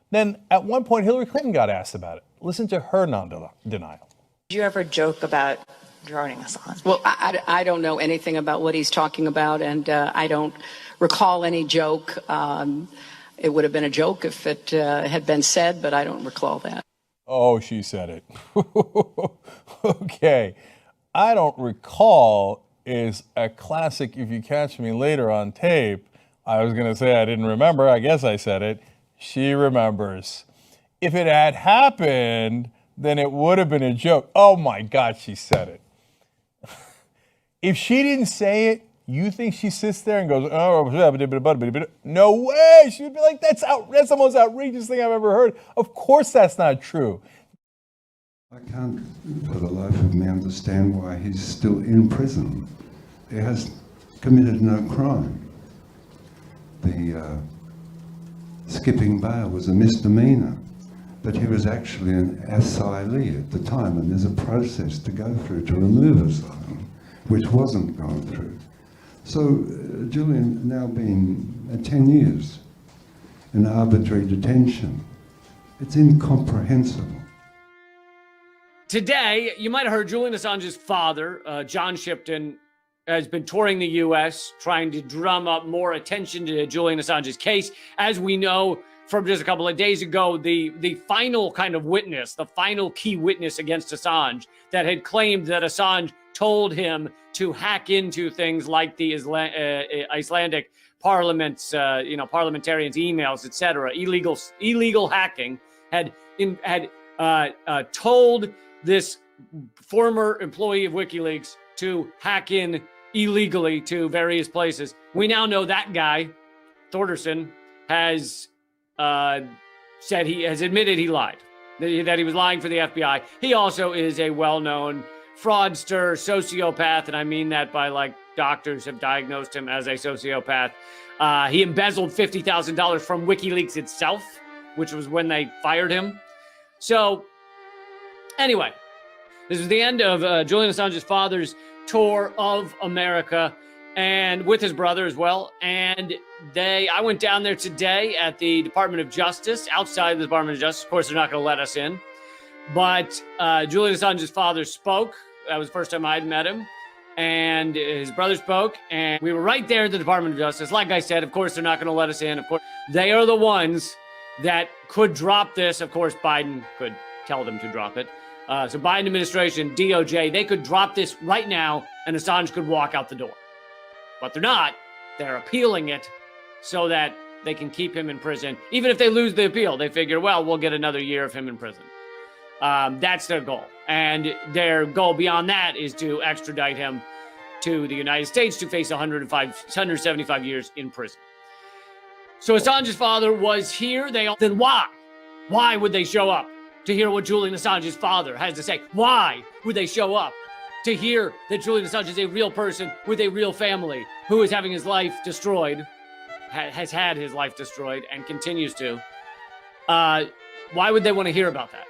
Then at one point, Hillary Clinton got asked about it. Listen to her non-denial. Did you ever joke about droning Assange? Well, I don't know anything about what he's talking about, and I don't recall any joke. It would have been a joke if it had been said, but I don't recall that. Oh, she said it. Okay. I don't recall is a classic. If you catch me later on tape, I was going to say I didn't remember. I guess I said it. She remembers. If it had happened, then it would have been a joke. Oh my God, she said it. If she didn't say it, you think she sits there and goes, oh, no way. She would be like, that's the most outrageous thing I've ever heard. Of course that's not true. I can't for the life of me understand why he's still in prison. He has committed no crime. The skipping bail was a misdemeanor, but he was actually an asylee at the time, and there's a process to go through to remove asylum, which wasn't gone through. So Julian now been 10 years in arbitrary detention. It's incomprehensible. Today, you might have heard Julian Assange's father, John Shipton, has been touring the U.S. trying to drum up more attention to Julian Assange's case. As we know from just a couple of days ago, the final kind of witness, the final key witness against Assange that had claimed that Assange told him to hack into things like the Icelandic parliament's, parliamentarians' emails, etc. Illegal hacking had told this former employee of WikiLeaks to hack in illegally to various places. We now know that guy, Thordarson, has said he has admitted he lied, that he was lying for the FBI. He also is a well-known fraudster, sociopath, and I mean that by like doctors have diagnosed him as a sociopath. He embezzled $50,000 from WikiLeaks itself, which was when they fired him. So anyway, this is the end of Julian Assange's father's tour of America, and with his brother as well. And I went down there today at the Department of Justice, outside of the Department of Justice. Of course, they're not going to let us in. But Julian Assange's father spoke. That was the first time I'd met him. And his brother spoke, and we were right there at the Department of Justice. Like I said, of course, they're not going to let us in. Of course, they are the ones that could drop this. Of course, Biden could tell them to drop it. So Biden administration, DOJ, they could drop this right now and Assange could walk out the door. But they're not. They're appealing it so that they can keep him in prison. Even if they lose the appeal, they figure, well, we'll get another year of him in prison. That's their goal. And their goal beyond that is to extradite him to the United States to face 175 years in prison. So Assange's father was here. Then why? Why would they show up to hear what Julian Assange's father has to say? Why would they show up to hear that Julian Assange is a real person with a real family who is having his life destroyed, has had his life destroyed, and continues to? Why would they want to hear about that?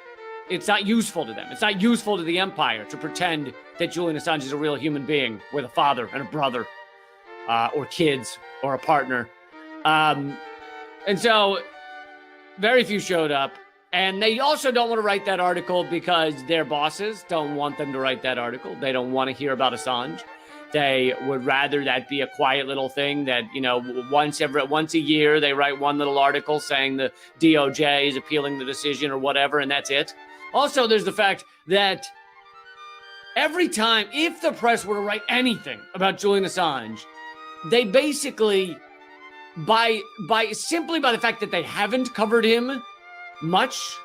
It's not useful to them. It's not useful to the empire to pretend that Julian Assange is a real human being with a father and a brother, or kids, or a partner. And so very few showed up. And they also don't want to write that article because their bosses don't want them to write that article. They don't want to hear about Assange. They would rather that be a quiet little thing that, once a year, they write one little article saying the DOJ is appealing the decision or whatever, and that's it. Also, there's the fact that every time, if the press were to write anything about Julian Assange, they basically, simply by the fact that they haven't covered him much,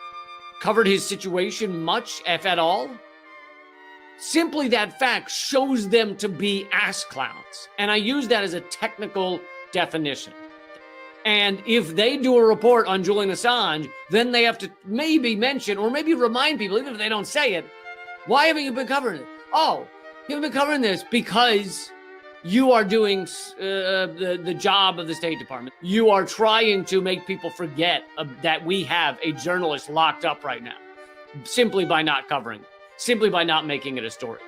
covered his situation much, if at all, simply that fact shows them to be ass clowns. And I use that as a technical definition. And if they do a report on Julian Assange, then they have to maybe mention or maybe remind people, even if they don't say it, why haven't you been covering it? Oh, you haven't been covering this because you are doing the job of the State Department. You are trying to make people forget that we have a journalist locked up right now, simply by not covering it, simply by not making it a story.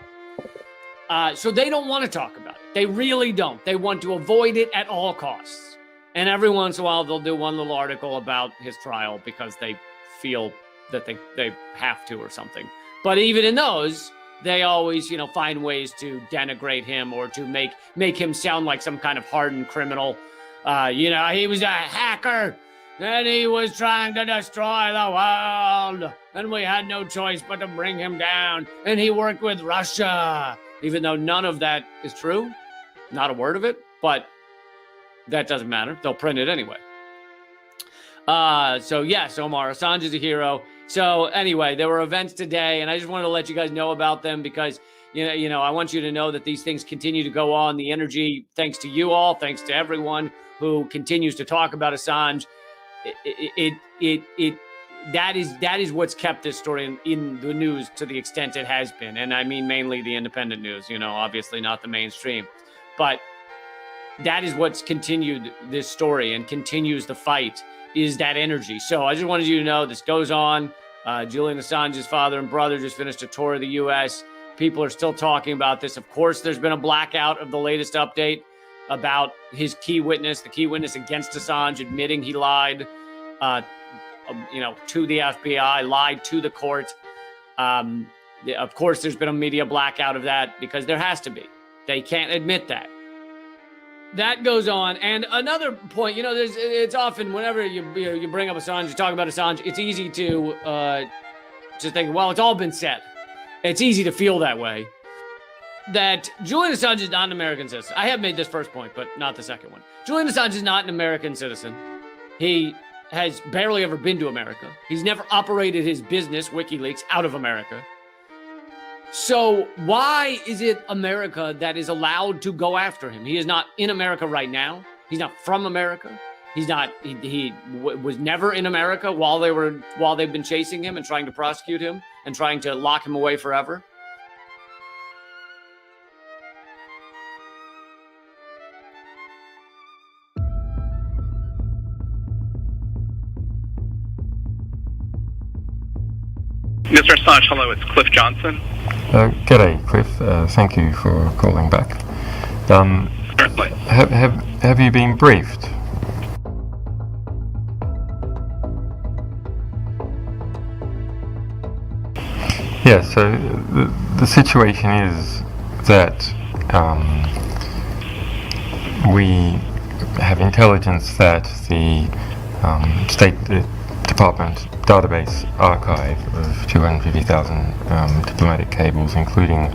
So they don't want to talk about it. They really don't. They want to avoid it at all costs. And every once in a while, they'll do one little article about his trial because they feel that they have to or something. But even in those, they always, find ways to denigrate him or to make him sound like some kind of hardened criminal. He was a hacker and he was trying to destroy the world and we had no choice but to bring him down. And he worked with Russia, even though none of that is true. Not a word of it, but that doesn't matter. They'll print it anyway. So yes, Omar, Assange is a hero. So anyway, there were events today, and I just wanted to let you guys know about them because, I want you to know that these things continue to go on. The energy, thanks to you all, thanks to everyone who continues to talk about Assange. That is what's kept this story in the news to the extent it has been. And I mean mainly the independent news, obviously not the mainstream. But that is what's continued this story and continues the fight, is that energy. So I just wanted you to know this goes on. Julian Assange's father and brother just finished a tour of the U.S. People are still talking about this. Of course, there's been a blackout of the latest update about his key witness, the key witness against Assange, admitting he lied, to the FBI, lied to the court. Of course, there's been a media blackout of that because there has to be. They can't admit that. That goes on. And another point, it's often whenever you bring up Assange, you talk about Assange, it's easy to think, well, it's all been said. It's easy to feel that way. That Julian Assange is not an American citizen. I have made this first point, but not the second one. Julian Assange is not an American citizen. He has barely ever been to America. He's never operated his business, WikiLeaks, out of America. So why is it America that is allowed to go after him? He is not in America right now. He's not from America. He's not. He was never in America while they've been chasing him and trying to prosecute him and trying to lock him away forever. Mr. Assange, hello, it's Cliff Johnson. G'day, Cliff. Thank you for calling back. Certainly. Have you been briefed? Yeah, so the situation is that we have intelligence that the State Department database archive of 250,000 diplomatic cables, including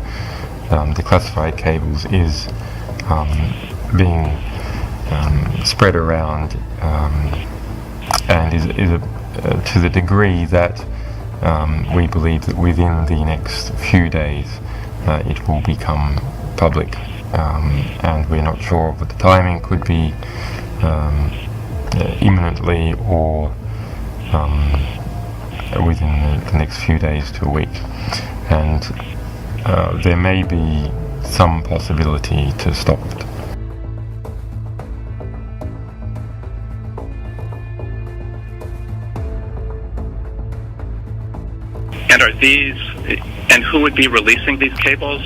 declassified cables, is being spread around and is to the degree that we believe that within the next few days it will become public, and we're not sure what the timing could be, imminently or within the next few days to a week. And there may be some possibility to stop it. And who would be releasing these cables?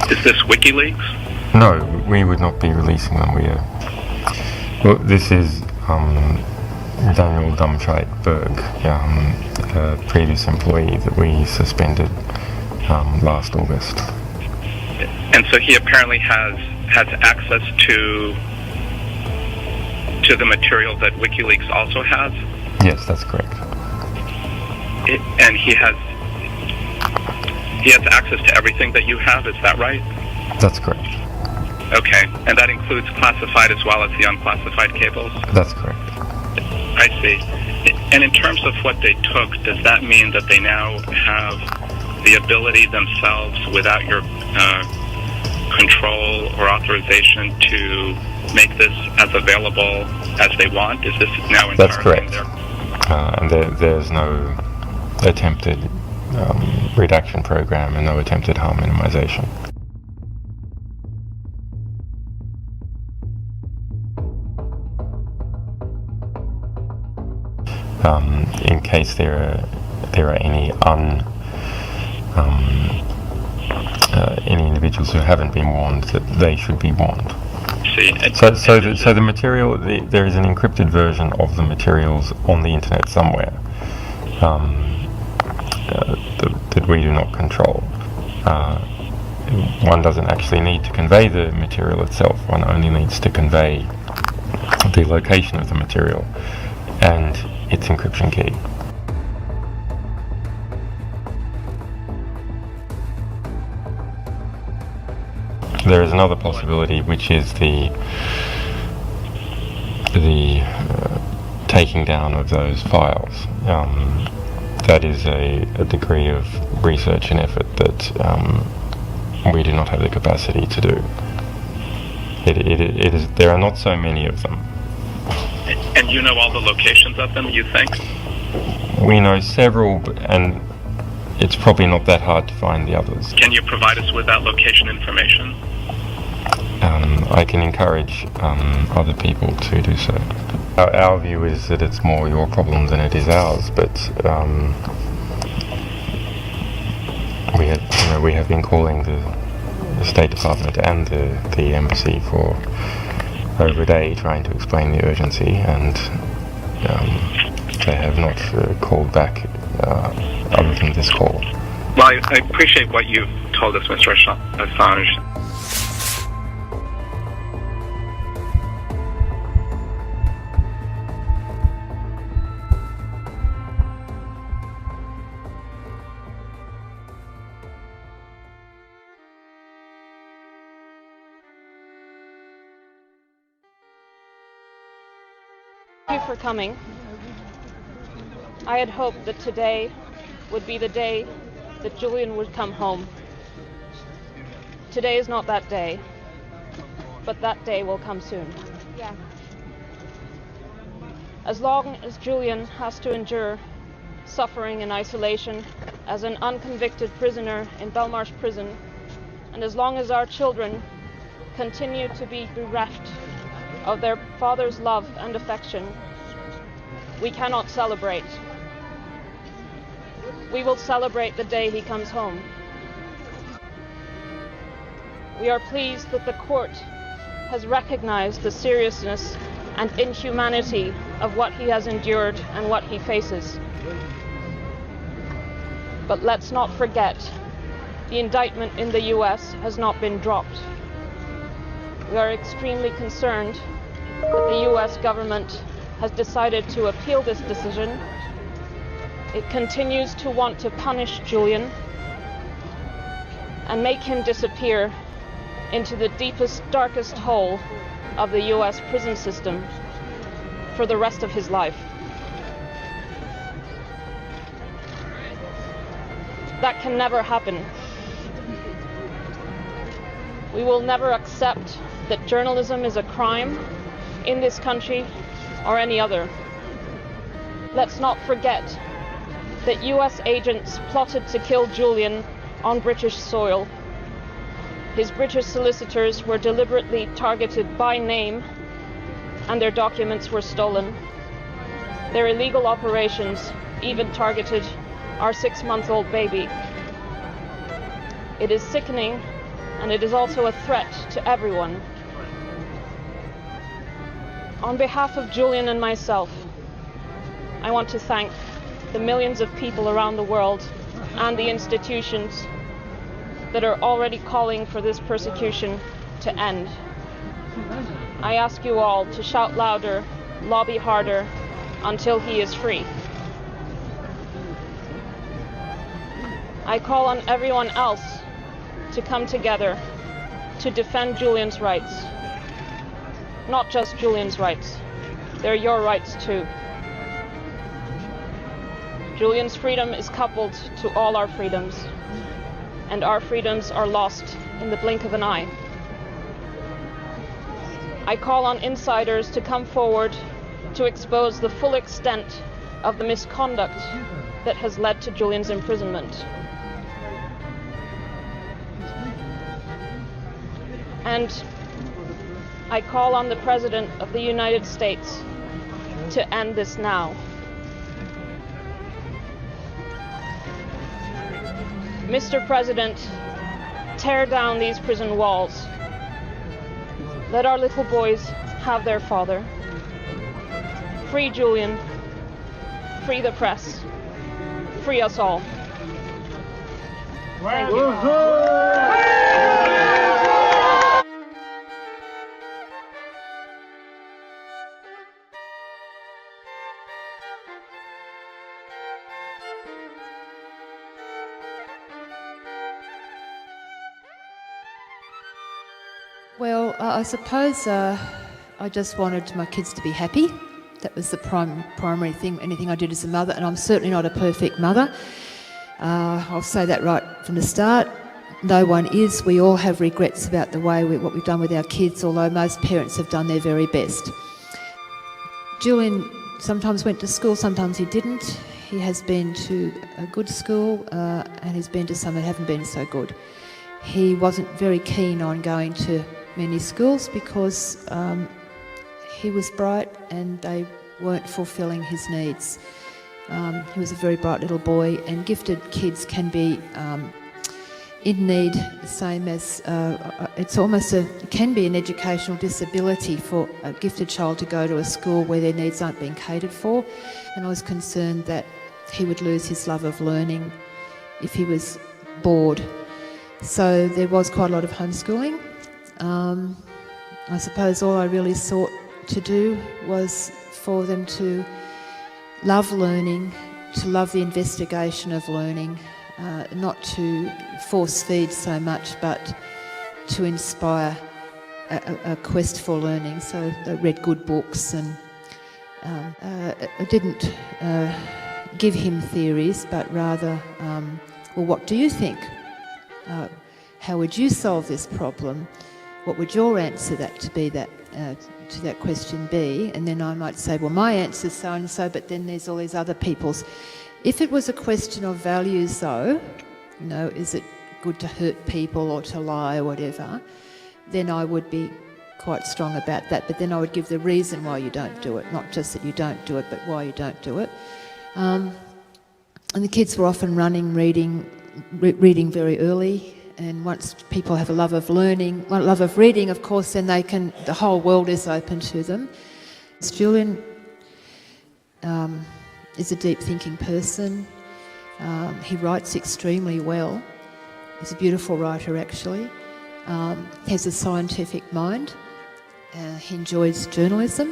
Is this WikiLeaks? No, we would not be releasing them. Well, this is Daniel Dumscheit-Berg, a previous employee that we suspended last August. And so he apparently has access to the material that WikiLeaks also has? Yes, that's correct. And he has access to everything that you have, is that right? That's correct. Okay, and that includes classified as well as the unclassified cables? That's correct. I see. And in terms of what they took, does that mean that they now have the ability themselves, without your control or authorization to make this as available as they want? Is this now entirely That's correct. in their... And there's no attempted redaction program and no attempted harm minimization. In case there are any individuals who haven't been warned, that they should be warned. So the material, there is an encrypted version of the materials on the internet somewhere that we do not control. One doesn't actually need to convey the material itself. One only needs to convey the location of the material and its encryption key. There is another possibility, which is the taking down of those files. That is a degree of research and effort that we do not have the capacity to do. It is. There are not so many of them. And you know all the locations of them, you think? We know several, and it's probably not that hard to find the others. Can you provide us with that location information? I can encourage other people to do so. Our view is that it's more your problem than it is ours, but we have been calling the State Department and the embassy for over a day trying to explain the urgency, and they have not called back other than this call. Well, I appreciate what you've told us, Mr. Assange. Thank you for coming. I had hoped that today would be the day that Julian would come home. Today is not that day, but that day will come soon. Yeah. As long as Julian has to endure suffering in isolation as an unconvicted prisoner in Belmarsh prison, and as long as our children continue to be bereft of their father's love and affection, we cannot celebrate. We will celebrate the day he comes home. We are pleased that the court has recognized the seriousness and inhumanity of what he has endured and what he faces. But let's not forget, the indictment in the US has not been dropped. We are extremely concerned that the US government has decided to appeal this decision. It continues to want to punish Julian and make him disappear into the deepest, darkest hole of the US prison system for the rest of his life. That can never happen. We will never accept that journalism is a crime in this country or any other. Let's not forget that US agents plotted to kill Julian on British soil. His British solicitors were deliberately targeted by name, and their documents were stolen. Their illegal operations even targeted our 6-month-old baby. It is sickening, and it is also a threat to everyone. On behalf of Julian and myself, I want to thank the millions of people around the world and the institutions that are already calling for this persecution to end. I ask you all to shout louder, lobby harder, until he is free. I call on everyone else to come together to defend Julian's rights. Not just Julian's rights, they're your rights too. Julian's freedom is coupled to all our freedoms, and our freedoms are lost in the blink of an eye. I call on insiders to come forward to expose the full extent of the misconduct that has led to Julian's imprisonment. And I call on the President of the United States to end this now. Mr. President, tear down these prison walls. Let our little boys have their father. Free Julian. Free the press. Free us all. Thank you. Well, I suppose I just wanted my kids to be happy. That was the primary thing, anything I did as a mother, and I'm certainly not a perfect mother. I'll say that right from the start. No one is. We all have regrets about the way what we've done with our kids, although most parents have done their very best. Julian sometimes went to school, sometimes he didn't. He has been to a good school and he's been to some that haven't been so good. He wasn't very keen on going to many schools because he was bright and they weren't fulfilling his needs. He was a very bright little boy, and gifted kids can be in need, the same as it can be an educational disability for a gifted child to go to a school where their needs aren't being catered for. And I was concerned that he would lose his love of learning if he was bored. So there was quite a lot of homeschooling. I suppose all I really sought to do was for them to love learning, to love the investigation of learning, not to force feed so much, but to inspire a quest for learning. So they read good books, and I didn't give him theories, but rather, well, what do you think? How would you solve this problem? What would your answer to that question be? And then I might say, well, my answer is so and so, but then there's all these other people's. If it was a question of values, though, you know, is it good to hurt people or to lie or whatever, then I would be quite strong about that. But then I would give the reason why you don't do it, not just that you don't do it, but why you don't do it. And the kids were often reading very early. And once people have a love of learning, a love of reading, of course, then the whole world is open to them. Julian is a deep thinking person. He writes extremely well. He's a beautiful writer, actually. He has a scientific mind. He enjoys journalism.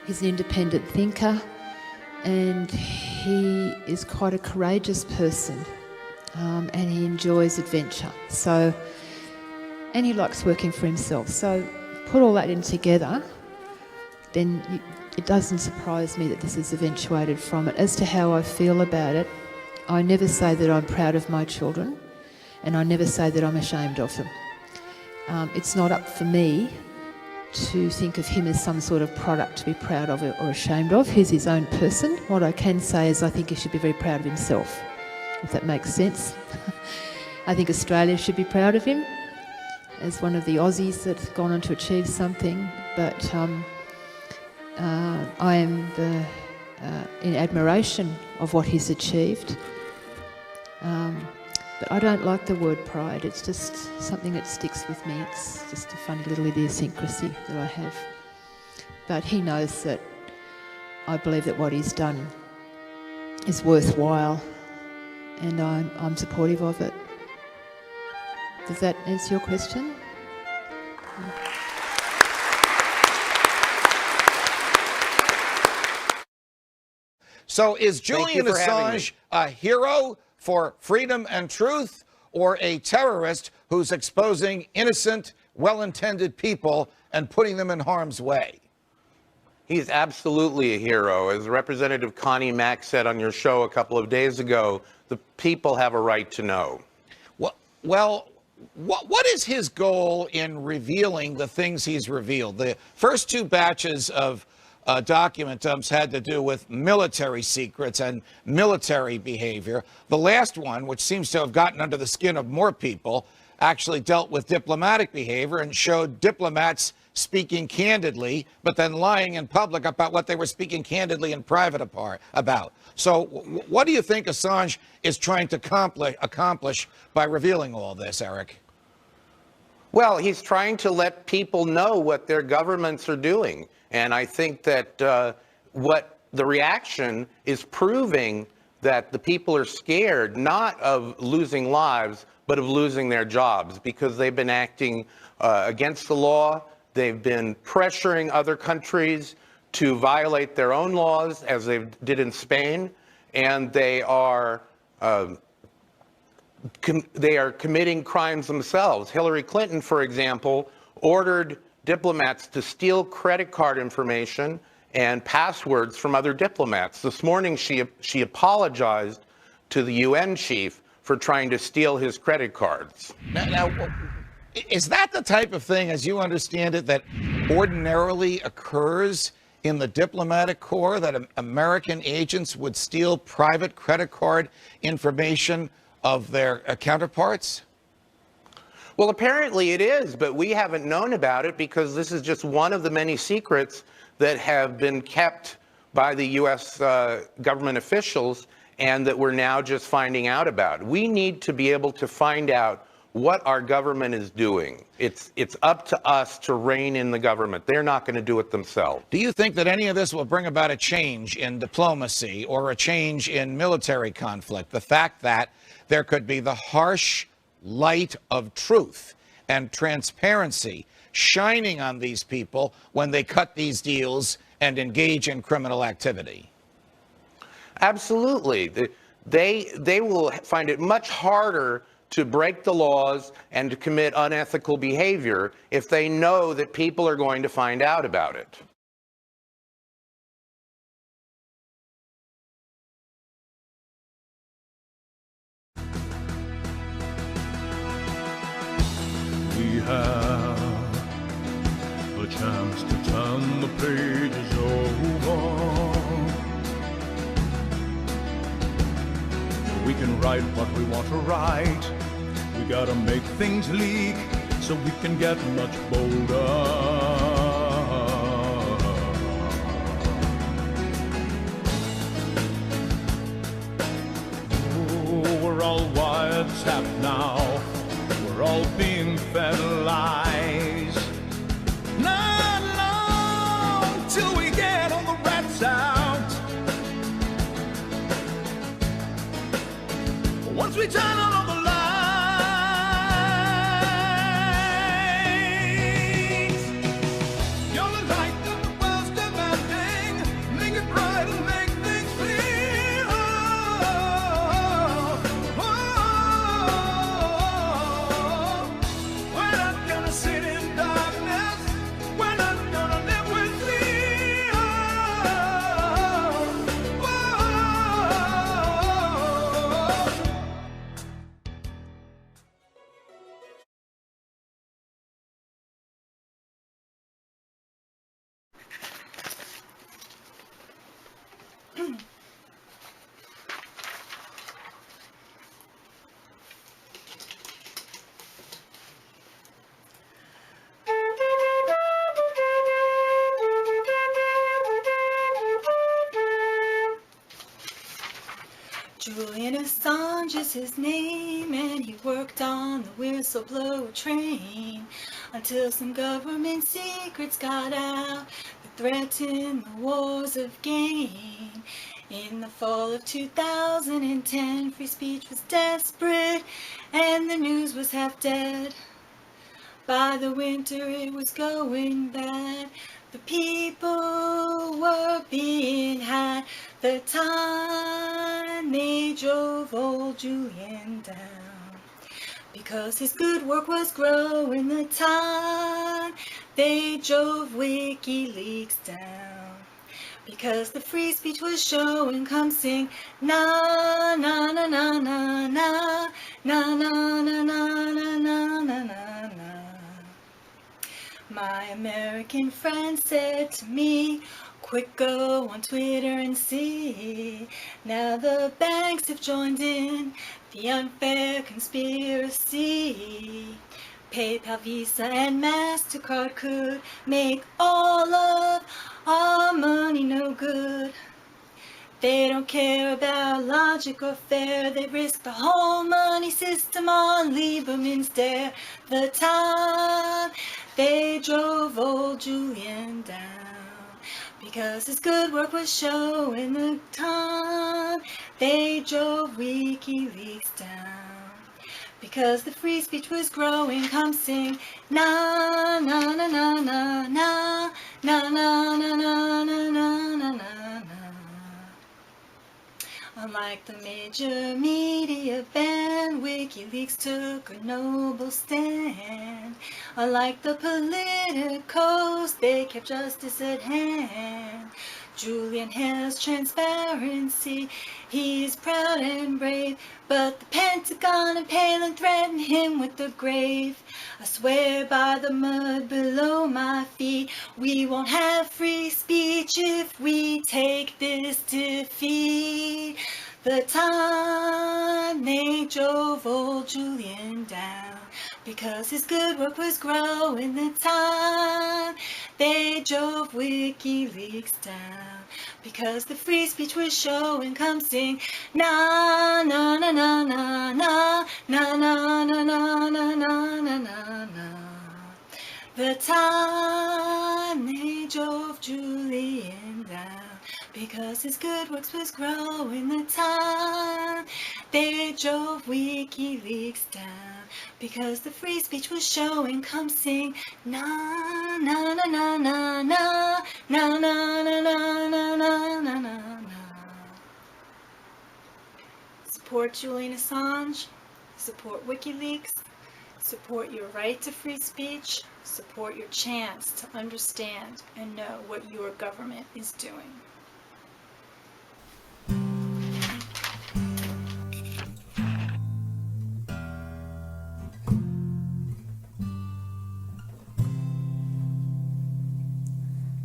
He's an independent thinker. And he is quite a courageous person. And he enjoys adventure. And he likes working for himself. So put all that in together, then it doesn't surprise me that this has eventuated from it. As to how I feel about it, I never say that I'm proud of my children, and I never say that I'm ashamed of them. It's not up for me to think of him as some sort of product to be proud of or ashamed of. He's his own person. What I can say is I think he should be very proud of himself, if that makes sense. I think Australia should be proud of him as one of the Aussies that's gone on to achieve something, but I am in admiration of what he's achieved. But I don't like the word pride. It's just something that sticks with me. It's just a funny little idiosyncrasy that I have. But he knows that I believe that what he's done is worthwhile, and I'm supportive of it. Does that answer your question? So is Julian Assange a hero for freedom and truth, or a terrorist who's exposing innocent, well-intended people and putting them in harm's way? He's absolutely a hero. As Representative Connie Mack said on your show a couple of days ago, the people have a right to know. Well, What is his goal in revealing the things he's revealed? The first two batches of document dumps had to do with military secrets and military behavior. The last one, which seems to have gotten under the skin of more people, actually dealt with diplomatic behavior and showed diplomats speaking candidly, but then lying in public about what they were speaking candidly in private about. So what do you think Assange is trying to accomplish by revealing all this, Eric? Well, he's trying to let people know what their governments are doing. And I think that what the reaction is proving that the people are scared, not of losing lives, but of losing their jobs, because they've been acting against the law. They've been pressuring other countries to violate their own laws, as they did in Spain, and they are committing crimes themselves. Hillary Clinton, for example, ordered diplomats to steal credit card information and passwords from other diplomats. This morning, she apologized to the UN chief for trying to steal his credit cards. Now, is that the type of thing, as you understand it, that ordinarily occurs in the diplomatic corps, that American agents would steal private credit card information of their counterparts? Well, apparently it is, but we haven't known about it because this is just one of the many secrets that have been kept by the U.S. government officials and that we're now just finding out about. We need to be able to find out what our government is doing. It's up to us to rein in the government. They're not going to do it themselves. Do you think that any of this will bring about a change in diplomacy or a change in military conflict? The fact that there could be the harsh light of truth and transparency shining on these people when they cut these deals and engage in criminal activity? Absolutely. They will find it much harder to break the laws and to commit unethical behavior if they know that people are going to find out about it. We have a chance to turn the pages over. We can write what we want to write. We gotta make things leak so we can get much bolder. Oh, we're all wiretapped now. We're all being fed lies. Not long till we get all the rats out. Once we turn on all the lights, you're the light that the world's demanding. Make it bright and make things clear. We're not gonna sit in darkness. We're not gonna live with fear. Julian Assange is his name, and he worked on the whistleblower train until some government secrets got out that threatened the wars of gain. In the fall of 2010, free speech was desperate, and the news was half dead. By the winter it was going bad. The people were being had. The time they drove old Julian down, because his good work was growing. The time they drove WikiLeaks down, Because the free speech was showing, come sing na na na na na na na na na na na na na na. My American friend said to me, quick go on Twitter and see. Now the banks have joined in the unfair conspiracy. PayPal, Visa, and MasterCard could make all of our money no good. They don't care about logic or fair. They risk the whole money system on Lieberman's dare. The time they drove old Julian down, because his good work was showing. The time they drove WikiLeaks down, because the free speech was growing. Come sing na na na na na na na na na na na na na na. Unlike the major media band, WikiLeaks took a noble stand. Unlike the politicos, they kept justice at hand. Julian has transparency, he's proud and brave, but the Pentagon and Palin threaten him with the grave. I swear by the mud below my feet, we won't have free speech if we take this defeat. The time they drove old Julian down, because his good work was growing. The time they drove WikiLeaks down, because the free speech was showing. Come sing na na na na na na na na na na na na na na. The time they drove Julian down, because his good works was growing. The time they drove WikiLeaks down, because the free speech was showing. Come sing na na na na na na na na na na na na na na. Support Julian Assange, support WikiLeaks, support your right to free speech, support your chance to understand and know what your government is doing.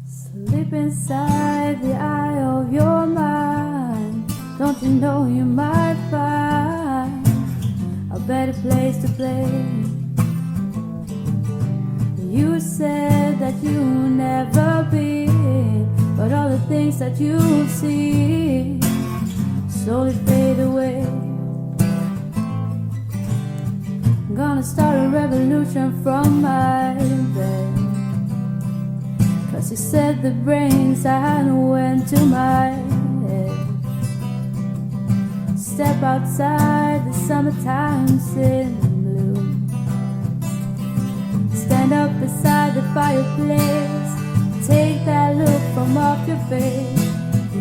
Sleep inside the eye of your mind. Don't you know you might find a better place to play? You said that you'll never be, but all the things that you see slowly fade away. I'm gonna start a revolution from my bed, 'cause you said the brains I went to my head. Step outside, the summertime's in bloom. Stand up beside the fireplace, take that look from off your face.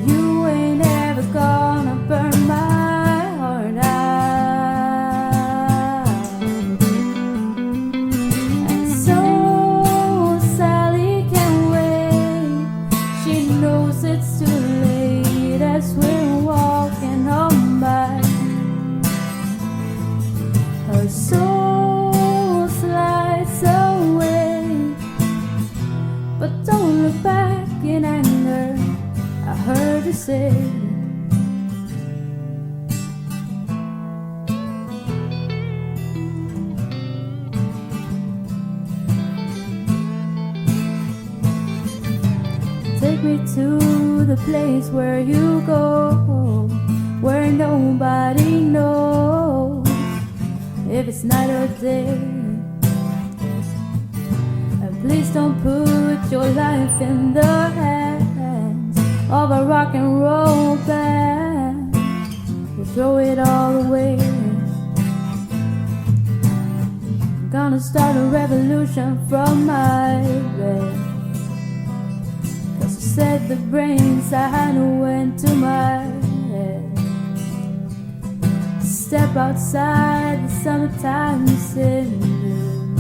You ain't ever gonna burn my heart out. And so Sally can't wait, she knows it's too late as we're walking home by. Her soul slides away, but don't look back in anger, I heard you say. Take me to the place where you go, where nobody knows if it's night or day. And please don't put your life in the hands of a rock and roll band. We'll throw it all away. I'm gonna start a revolution from my bed, 'cause you said the brains I had went to my head. Step outside, the summertime's in bloom.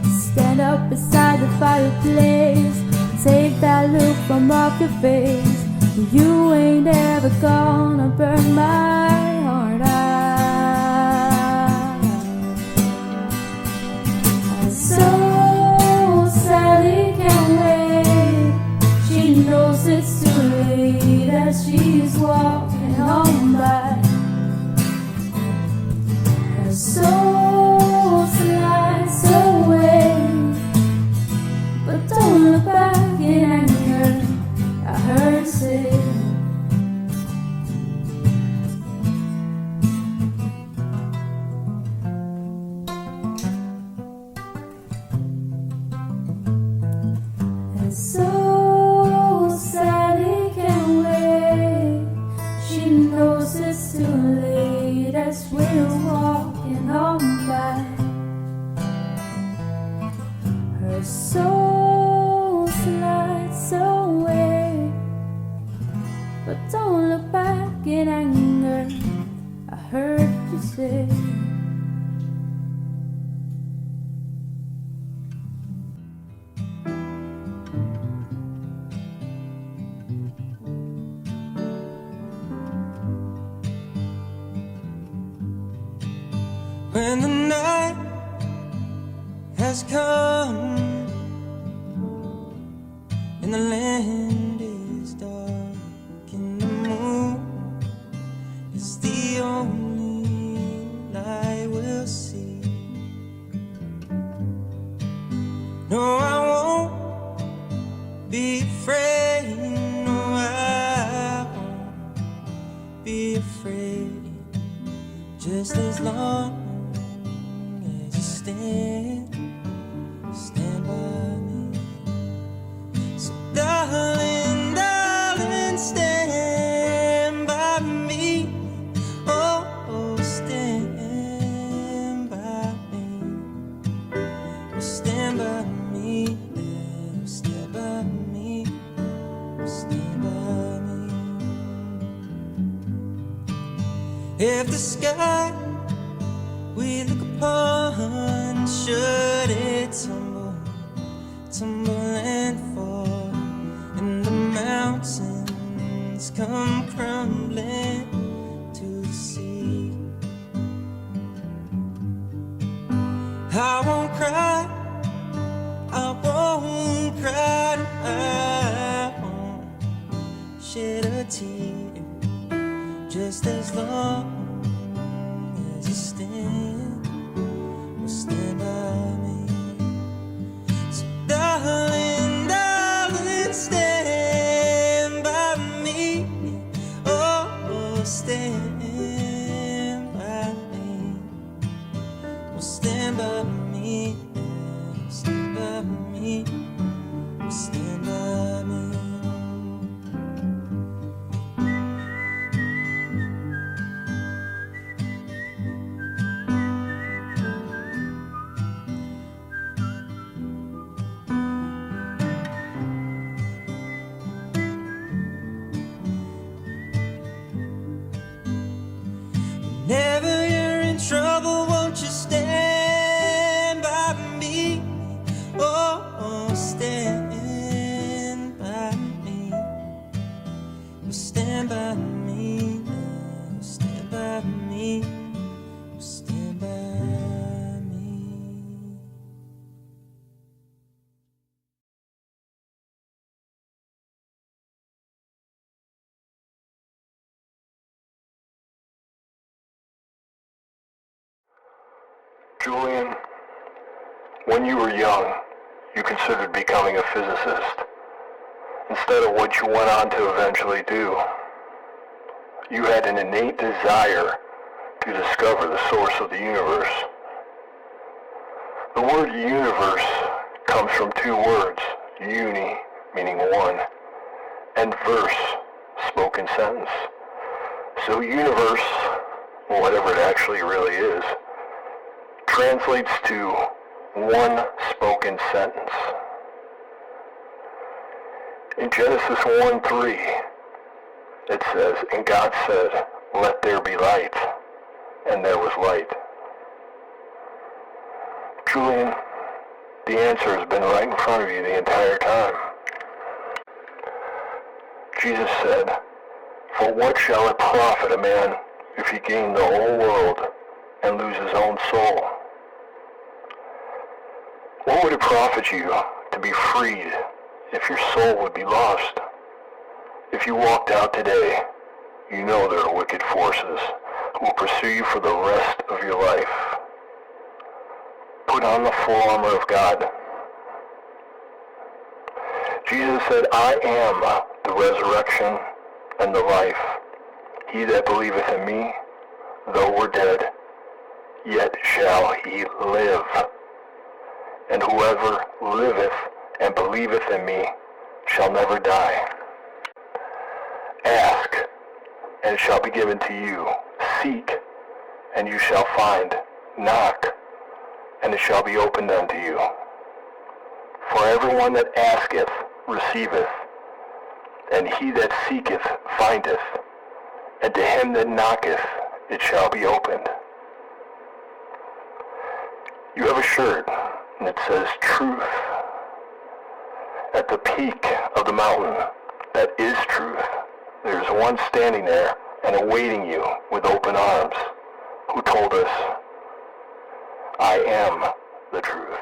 Stand up beside the fireplace, Take that look from off your face. You ain't ever gonna burn my heart out. So Sally can't wait. She knows it's too late as she's walking on by. Her soul slides away, but don't look back in anger. I heard her say. And so Sally can't wait. She knows it's too late as we're walking on by. Her soul slides away, but don't look back in anger. I heard you say. When the night has come and the land is dark and the moon is the only light we'll see. No, I won't be afraid. No, I won't be afraid. Just as long as you stand by me. So darling, darling, stand by me. Oh, oh, stand by me. Oh, stand by me. Oh, stand by me. Oh, stand by me. If the sky we look upon, should it tumble and fall, and the mountains come crumbling to the sea, I won't cry, I won't cry, I won't shed a tear, just as long as you stand by me. So darling, darling, stand by me. Oh, oh, stand by me. Oh, stand by me. Stand by me. Stand by me. Whenever you're in trouble, won't you stand by me? Oh, oh, stand by me. Oh, stand by me. Oh, stand by me. Oh, stand by me. Julian, when you were young, you considered becoming a physicist instead of what you went on to eventually do. You had an innate desire to discover the source of the universe. The word universe comes from two words, uni, meaning one, and verse, spoken sentence. So universe, whatever it actually really is, translates to one spoken sentence. In Genesis 1:3, it says, "And God said, let there be light, and there was light." Julian, the answer has been right in front of you the entire time. Jesus said, "For what shall it profit a man if he gain the whole world and lose his own soul? What would it profit you to be freed if your soul would be lost? If you walked out today, you know there are wicked forces who will pursue you for the rest of your life. Put on the full armor of God." Jesus said, "I am the resurrection and the life. He that believeth in me, though we're dead, yet shall he live. And whoever liveth and believeth in me shall never die. Ask, and it shall be given to you. Seek, and you shall find. Knock, and it shall be opened unto you. For everyone that asketh receiveth, and he that seeketh findeth, and to him that knocketh it shall be opened." You have a shirt, and it says truth. At the peak of the mountain that is truth, there is one standing there and awaiting you with open arms, who told us, "I am the truth."